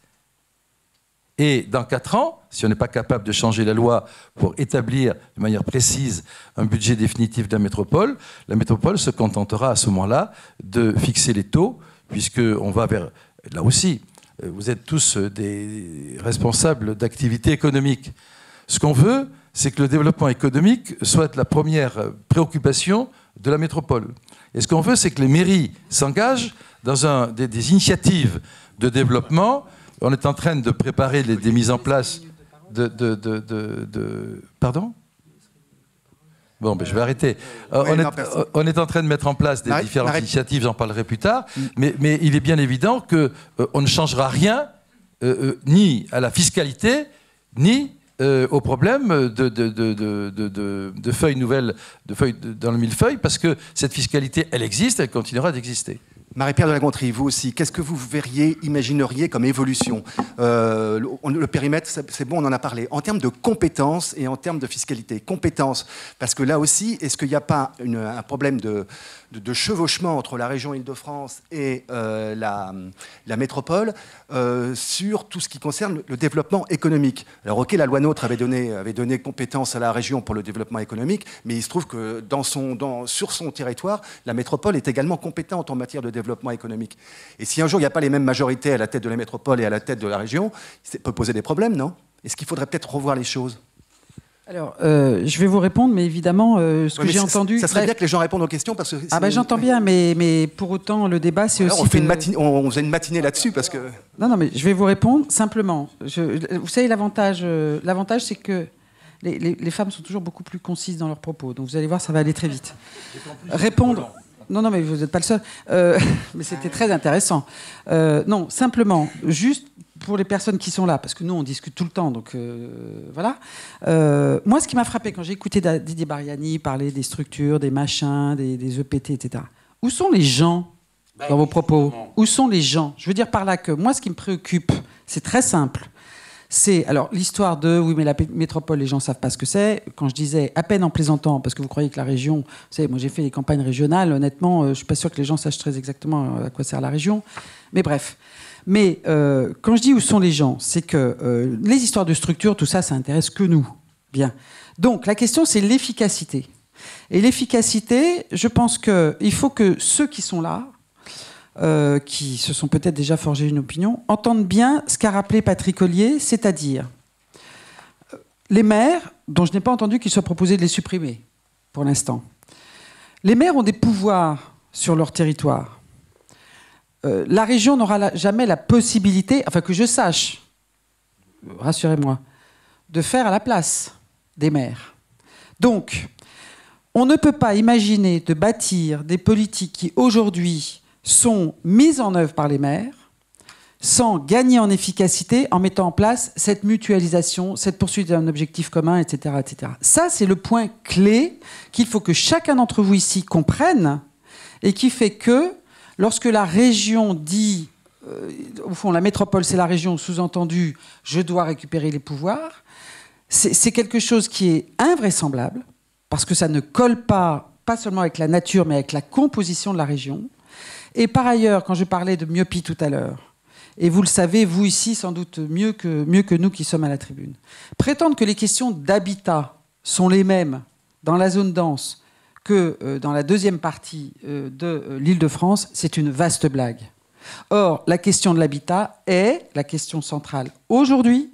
C: Et dans 4 ans, si on n'est pas capable de changer la loi pour établir de manière précise un budget définitif de la métropole se contentera à ce moment-là de fixer les taux, puisqu'on va vers... Là aussi, vous êtes tous des responsables d'activités économiques. Ce qu'on veut, c'est que le développement économique soit la première préoccupation de la métropole. Et ce qu'on veut, c'est que les mairies s'engagent dans des initiatives de développement. On est en train de préparer des mises en place Pardon ? Bon, ben, je vais arrêter. On est en train de mettre en place des différentes initiatives, j'en parlerai plus tard, mais il est bien évident qu'on ne changera rien, ni à la fiscalité, ni au problème de feuilles nouvelles, de feuilles dans le millefeuille, parce que cette fiscalité, elle existe, elle continuera d'exister.
A: Marie-Pierre de la Gontrie, vous aussi, qu'est-ce que vous verriez, imagineriez comme évolution? Le périmètre, c'est bon, on en a parlé. En termes de compétences et en termes de fiscalité. Compétences, parce que là aussi, est-ce qu'il n'y a pas un problème de chevauchement entre la région Île-de-France et la métropole sur tout ce qui concerne le développement économique? Alors ok, la loi NOTRe avait donné compétence à la région pour le développement économique, mais il se trouve que sur son territoire, la métropole est également compétente en matière de développement économique. Et si un jour il n'y a pas les mêmes majorités à la tête de la métropole et à la tête de la région, ça peut poser des problèmes, non? Est-ce qu'il faudrait peut-être revoir les choses?
D: Alors, je vais vous répondre, mais évidemment, ce que j'ai entendu...
A: Ça serait bien que les gens répondent aux questions, parce que...
D: Ah ben j'entends bien, mais pour autant, le débat, c'est aussi...
A: On faisait une matinée là-dessus, parce que...
D: Non, mais je vais vous répondre simplement. Vous savez, l'avantage, c'est que les femmes sont toujours beaucoup plus concises dans leurs propos. Donc, vous allez voir, ça va aller très vite. Répondre... Non, mais vous n'êtes pas le seul. Mais c'était très intéressant. Non, simplement, juste pour les personnes qui sont là, parce que nous, on discute tout le temps, donc voilà. Moi, ce qui m'a frappé quand j'ai écouté Didier Bariani parler des structures, des machins, des EPT, etc., où sont les gens dans vos propos? Où sont les gens? Je veux dire par là que moi, ce qui me préoccupe, c'est très simple. C'est, alors, l'histoire de, oui, mais la métropole, les gens ne savent pas ce que c'est. Quand je disais, à peine en plaisantant, parce que vous croyez que la région... Vous savez, moi, j'ai fait les campagnes régionales. Honnêtement, je ne suis pas sûr que les gens sachent très exactement à quoi sert la région. Mais bref. Mais quand je dis où sont les gens, c'est que les histoires de structure, tout ça, ça intéresse que nous. Bien. Donc, la question, c'est l'efficacité. Et l'efficacité, je pense qu'il faut que ceux qui sont là, qui se sont peut-être déjà forgés une opinion, entendent bien ce qu'a rappelé Patrick Ollier, c'est-à-dire les maires, dont je n'ai pas entendu qu'il soit proposé de les supprimer, pour l'instant. Les maires ont des pouvoirs sur leur territoire. La région n'aura jamais la possibilité, enfin que je sache, rassurez-moi, de faire à la place des maires. Donc, on ne peut pas imaginer de bâtir des politiques qui, aujourd'hui, sont mises en œuvre par les maires sans gagner en efficacité en mettant en place cette mutualisation, cette poursuite d'un objectif commun, etc., etc. Ça, c'est le point clé qu'il faut que chacun d'entre vous ici comprenne et qui fait que lorsque la région dit, au fond, la métropole, c'est la région, sous-entendu, je dois récupérer les pouvoirs, c'est quelque chose qui est invraisemblable parce que ça ne colle pas seulement avec la nature, mais avec la composition de la région. Et par ailleurs, quand je parlais de myopie tout à l'heure, et vous le savez, vous ici, sans doute mieux que nous qui sommes à la tribune, prétendre que les questions d'habitat sont les mêmes dans la zone dense que dans la deuxième partie de l'Île-de-France, c'est une vaste blague. Or, la question de l'habitat est la question centrale aujourd'hui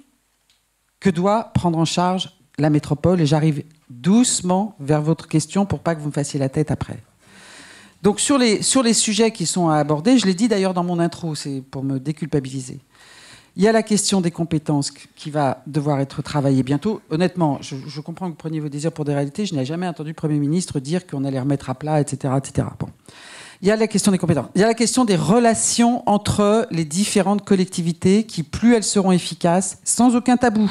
D: que doit prendre en charge la métropole. Et j'arrive doucement vers votre question pour pas que vous me fassiez la tête après. Donc sur les sujets qui sont à aborder, je l'ai dit d'ailleurs dans mon intro, c'est pour me déculpabiliser. Il y a la question des compétences qui va devoir être travaillée bientôt. Honnêtement, je comprends que vous preniez vos désirs pour des réalités. Je n'ai jamais entendu le Premier ministre dire qu'on allait remettre à plat, etc., etc. Bon. Il y a la question des compétences. Il y a la question des relations entre les différentes collectivités qui, plus elles seront efficaces, sans aucun tabou.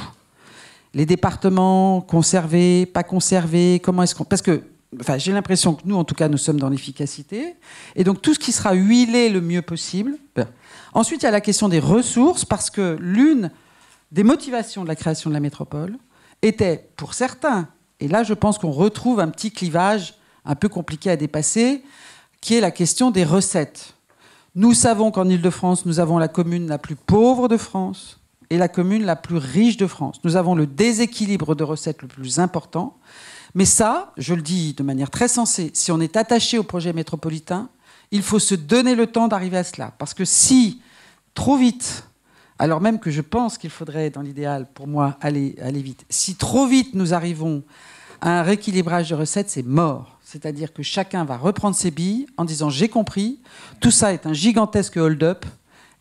D: Les départements, conservés, pas conservés, comment est-ce qu'on... Parce que enfin, j'ai l'impression que nous, en tout cas, nous sommes dans l'efficacité. Et donc, tout ce qui sera huilé le mieux possible. Ben. Ensuite, il y a la question des ressources, parce que l'une des motivations de la création de la métropole était, pour certains, et là, je pense qu'on retrouve un petit clivage un peu compliqué à dépasser, qui est la question des recettes. Nous savons qu'en Île-de-France, nous avons la commune la plus pauvre de France et la commune la plus riche de France. Nous avons le déséquilibre de recettes le plus important. Mais ça, je le dis de manière très sensée, si on est attaché au projet métropolitain, il faut se donner le temps d'arriver à cela. Parce que si, trop vite, alors même que je pense qu'il faudrait, dans l'idéal, pour moi, aller vite, si trop vite nous arrivons à un rééquilibrage de recettes, c'est mort. C'est-à-dire que chacun va reprendre ses billes en disant « j'ai compris, tout ça est un gigantesque hold-up,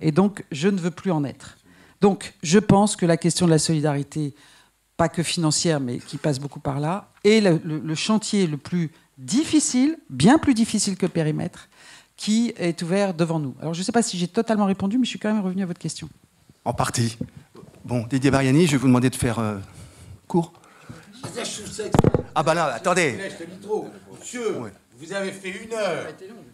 D: et donc je ne veux plus en être ». Donc je pense que la question de la solidarité pas que financière, mais qui passe beaucoup par là. Et le chantier le plus difficile, bien plus difficile que le périmètre, qui est ouvert devant nous. Alors, je ne sais pas si j'ai totalement répondu, mais je suis quand même revenu à votre question.
A: En partie. Bon, Didier Bariani, je vais vous demander de faire court. Ah bah là, attendez.
B: Je te dis trop. Monsieur,
A: Ouais.
B: vous avez fait 1 heure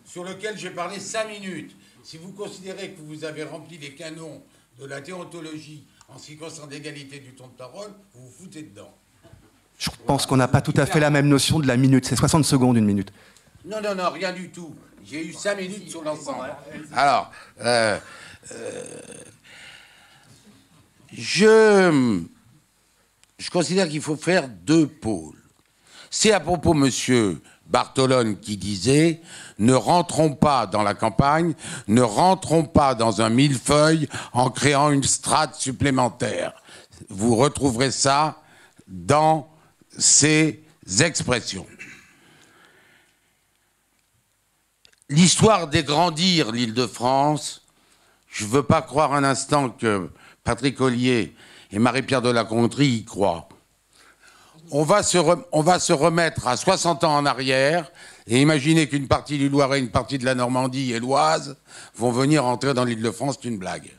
B: sur lequel j'ai parlé 5 minutes. Si vous considérez que vous avez rempli les canons de la déontologie en ce qui concerne l'égalité du temps de parole, vous vous foutez dedans.
A: Je pense qu'on n'a pas tout à fait la même notion de la minute. C'est 60 secondes, une minute.
B: Non, non, non, rien du tout. J'ai eu 5 minutes sur l'ensemble. Alors, je considère qu'il faut faire 2 pôles. C'est à propos monsieur Bartolone qui disait « Ne rentrons pas dans la campagne, ne rentrons pas dans un millefeuille en créant une strate supplémentaire. » Vous retrouverez ça dans ces expressions. L'histoire d'agrandir l'Île-de-France, je ne veux pas croire un instant que Patrick Ollier et Marie-Pierre de la Gontrie y croient. On va se remettre à 60 ans en arrière et imaginer qu'une partie du Loiret, une partie de la Normandie et l'Oise vont venir entrer dans l'Île-de-France, c'est une blague.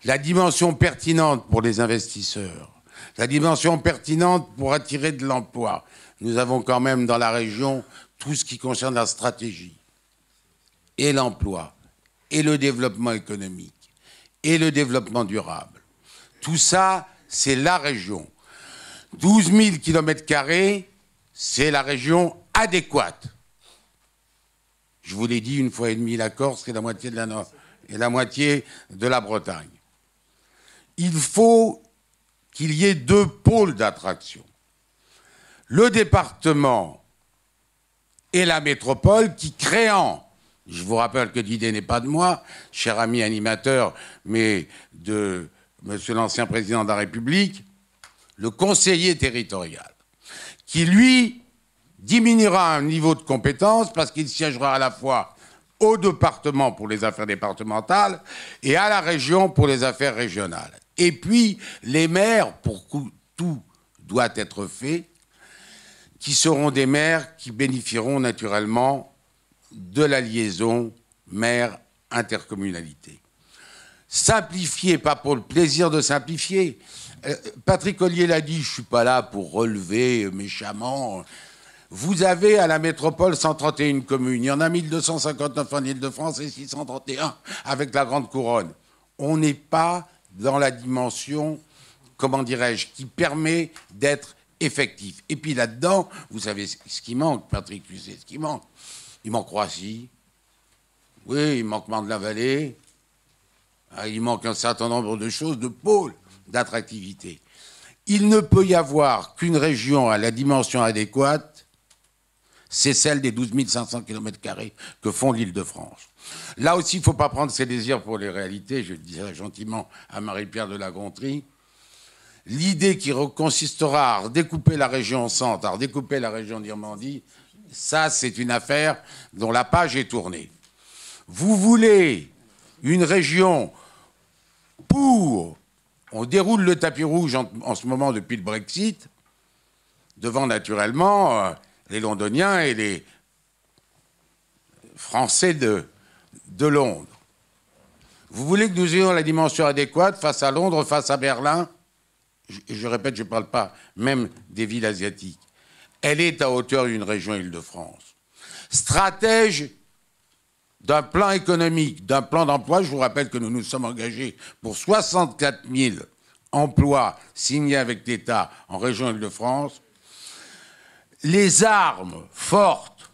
B: La dimension pertinente pour les investisseurs, la dimension pertinente pour attirer de l'emploi. Nous avons quand même dans la région tout ce qui concerne la stratégie et l'emploi et le développement économique et le développement durable. Tout ça, c'est la région. 12 000 km², c'est la région adéquate. Je vous l'ai dit 1,5 fois, la Corse et la moitié de la Nord et la moitié de la Bretagne. Il faut qu'il y ait 2 pôles d'attraction. Le département et la métropole qui créant, je vous rappelle que l'idée n'est pas de moi, cher ami animateur, mais de monsieur l'ancien président de la République, le conseiller territorial, qui lui diminuera un niveau de compétence parce qu'il siégera à la fois au département pour les affaires départementales et à la région pour les affaires régionales. Et puis les maires, pour que tout doit être fait, qui seront des maires qui bénéficieront naturellement de la liaison maire-intercommunalité. Simplifier, pas pour le plaisir de simplifier. Patrick Ollier l'a dit, je ne suis pas là pour relever méchamment. Vous avez à la métropole 131 communes. Il y en a 1259 en Île-de-France et 631 avec la Grande Couronne. On n'est pas dans la dimension, comment dirais-je, qui permet d'être effectif. Et puis là-dedans, vous savez ce qui manque, Patrick, tu sais ce qui manque. Il manque Roissy. Oui, il manque Marne-la-Vallée. Il manque un certain nombre de choses, de pôles d'attractivité. Il ne peut y avoir qu'une région à la dimension adéquate, c'est celle des 12 500 km² que font l'Île-de-France. Là aussi, il ne faut pas prendre ses désirs pour les réalités, je dirais gentiment à Marie-Pierre de la Gontrie. L'idée qui consistera à redécouper la région centre, à redécouper la région Normandie, ça, c'est une affaire dont la page est tournée. Vous voulez une région pour... On déroule le tapis rouge en ce moment depuis le Brexit, devant naturellement les Londoniens et les Français de Londres. Vous voulez que nous ayons la dimension adéquate face à Londres, face à Berlin? Je répète, je ne parle pas même des villes asiatiques. Elle est à hauteur d'une région Île-de-France. Stratège d'un plan économique, d'un plan d'emploi, je vous rappelle que nous nous sommes engagés pour 64 000 emplois signés avec l'État en région Île-de-France. Les armes fortes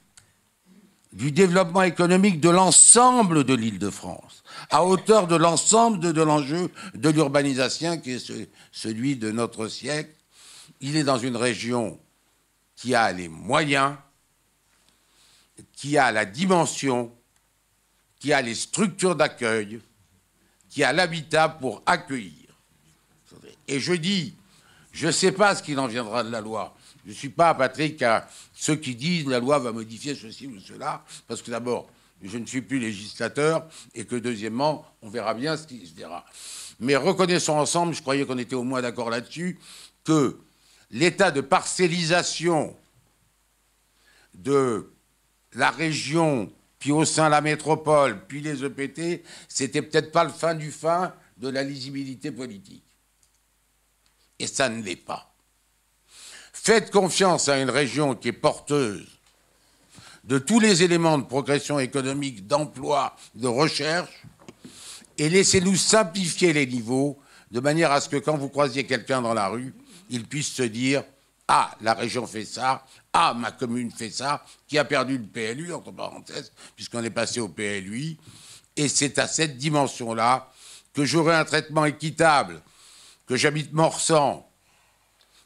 B: du développement économique de l'ensemble de l'Île-de-France, à hauteur de l'ensemble de l'enjeu de l'urbanisation qui est celui de notre siècle. Il est dans une région qui a les moyens, qui a la dimension, qui a les structures d'accueil, qui a l'habitat pour accueillir. Et je dis, je ne sais pas ce qu'il en viendra de la loi. Je ne suis pas, Patrick, à ceux qui disent la loi va modifier ceci ou cela, parce que d'abord, je ne suis plus législateur, et que deuxièmement, on verra bien ce qui se verra. Mais reconnaissons ensemble, je croyais qu'on était au moins d'accord là-dessus, que l'état de parcellisation de la région, puis au sein de la métropole, puis les EPT, c'était peut-être pas le fin du fin de la lisibilité politique. Et ça ne l'est pas. Faites confiance à une région qui est porteuse de tous les éléments de progression économique, d'emploi, de recherche, et laissez-nous simplifier les niveaux de manière à ce que quand vous croisiez quelqu'un dans la rue, il puisse se dire « Ah, la région fait ça, ah, ma commune fait ça, qui a perdu le PLU, entre parenthèses, puisqu'on est passé au PLUI. » Et c'est à cette dimension-là que j'aurai un traitement équitable, que j'habite Morsan,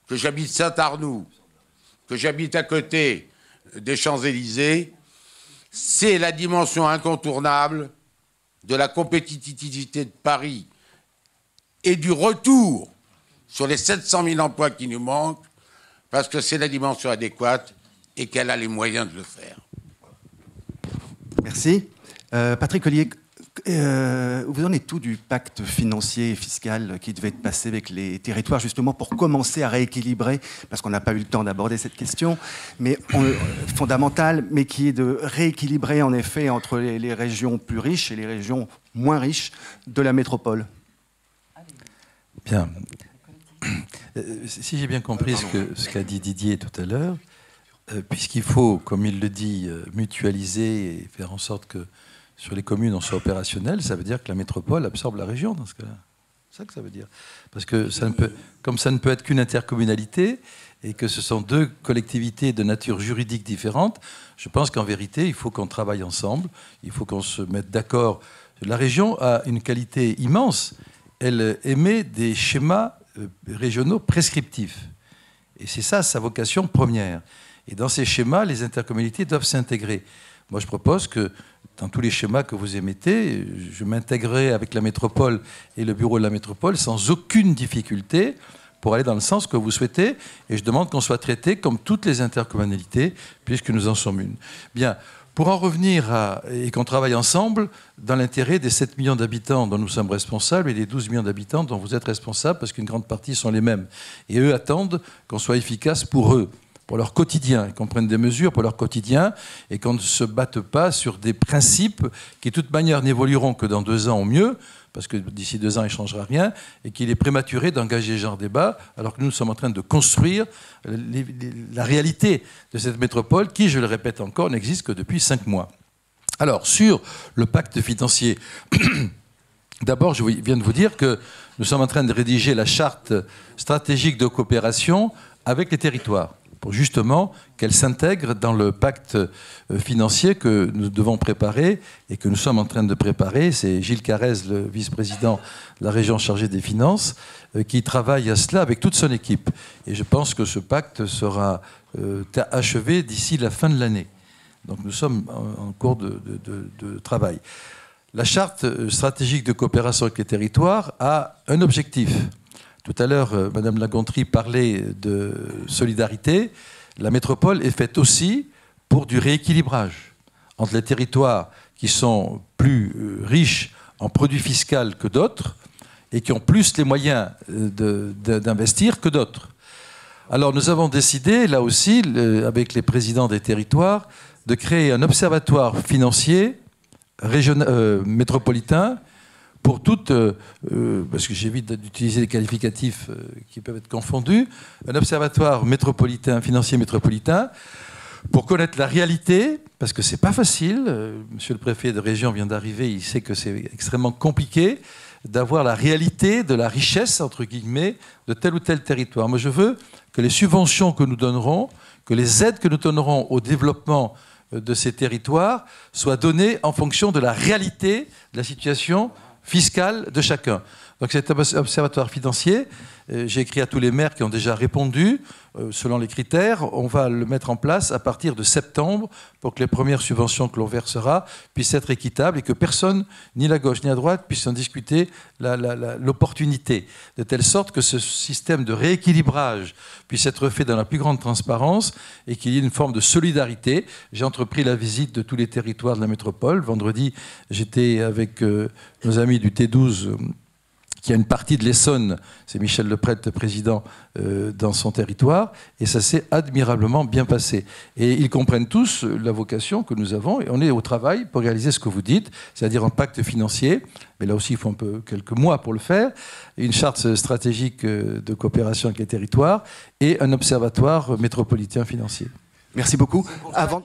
B: que j'habite Saint-Arnoux, que j'habite à côté des Champs-Élysées. C'est la dimension incontournable de la compétitivité de Paris et du retour sur les 700 000 emplois qui nous manquent, parce que c'est la dimension adéquate et qu'elle a les moyens de le faire.
A: Merci. Patrick Ollier, vous en êtes tout du pacte financier et fiscal qui devait être passé avec les territoires, justement pour commencer à rééquilibrer, parce qu'on n'a pas eu le temps d'aborder cette question, mais fondamentale, mais qui est de rééquilibrer en effet entre les régions plus riches et les régions moins riches de la métropole.
C: Bien. Si j'ai bien compris ce qu'a dit Didier tout à l'heure, puisqu'il faut, comme il le dit, mutualiser et faire en sorte que sur les communes on soit opérationnel, ça veut dire que la métropole absorbe la région dans ce cas-là. C'est ça que ça veut dire. Parce que comme ça ne peut être qu'une intercommunalité et que ce sont deux collectivités de nature juridique différente, je pense qu'en vérité, il faut qu'on travaille ensemble, il faut qu'on se mette d'accord. La région a une qualité immense. Elle émet des schémas régionaux prescriptifs. Et c'est ça sa vocation première. Et dans ces schémas, les intercommunalités doivent s'intégrer. Moi, je propose que dans tous les schémas que vous émettez, je m'intégrerai avec la métropole et le bureau de la métropole sans aucune difficulté pour aller dans le sens que vous souhaitez. Et je demande qu'on soit traité comme toutes les intercommunalités, puisque nous en sommes une. Bien. Pour en revenir et qu'on travaille ensemble dans l'intérêt des 7 millions d'habitants dont nous sommes responsables et des 12 millions d'habitants dont vous êtes responsables, parce qu'une grande partie sont les mêmes. Et eux attendent qu'on soit efficace pour eux, pour leur quotidien, qu'on prenne des mesures pour leur quotidien et qu'on ne se batte pas sur des principes qui, de toute manière, n'évolueront que dans 2 ans au mieux, parce que d'ici 2 ans, il ne changera rien, et qu'il est prématuré d'engager ce genre de débat, alors que nous sommes en train de construire la réalité de cette métropole qui, je le répète encore, n'existe que depuis 5 mois. Alors, sur le pacte financier, d'abord, je viens de vous dire que nous sommes en train de rédiger la charte stratégique de coopération avec les territoires, pour justement qu'elle s'intègre dans le pacte financier que nous devons préparer et que nous sommes en train de préparer. C'est Gilles Carrez, le vice-président de la région chargée des finances, qui travaille à cela avec toute son équipe. Et je pense que ce pacte sera achevé d'ici la fin de l'année. Donc nous sommes en cours de travail. La charte stratégique de coopération avec les territoires a un objectif. Tout à l'heure, Madame Lagontrie parlait de solidarité. La métropole est faite aussi pour du rééquilibrage entre les territoires qui sont plus riches en produits fiscaux que d'autres et qui ont plus les moyens d'investir que d'autres. Alors nous avons décidé, là aussi, avec les présidents des territoires, de créer un observatoire financier métropolitain pour toutes, parce que j'évite d'utiliser des qualificatifs qui peuvent être confondus, un observatoire métropolitain, financier métropolitain, pour connaître la réalité, parce que c'est pas facile. Monsieur le préfet de région vient d'arriver, il sait que c'est extrêmement compliqué d'avoir la réalité de la richesse, entre guillemets, de tel ou tel territoire. Moi, je veux que les subventions que nous donnerons, que les aides que nous donnerons au développement de ces territoires soient données en fonction de la réalité de la situation fiscale de chacun. Donc cet observatoire financier, j'ai écrit à tous les maires qui ont déjà répondu, selon les critères, on va le mettre en place à partir de septembre pour que les premières subventions que l'on versera puissent être équitables et que personne, ni la gauche ni la droite, puisse en discuter l'opportunité, de telle sorte que ce système de rééquilibrage puisse être fait dans la plus grande transparence et qu'il y ait une forme de solidarité. J'ai entrepris la visite de tous les territoires de la métropole. Vendredi, j'étais avec nos amis du T12 qu'il y a une partie de l'Essonne, c'est Michel Leprêtre, président, dans son territoire, et ça s'est admirablement bien passé. Et ils comprennent tous la vocation que nous avons, et on est au travail pour réaliser ce que vous dites, c'est-à-dire un pacte financier, mais là aussi il faut un peu quelques mois pour le faire, une charte stratégique de coopération avec les territoires, et un observatoire métropolitain financier.
A: Merci beaucoup. Avant...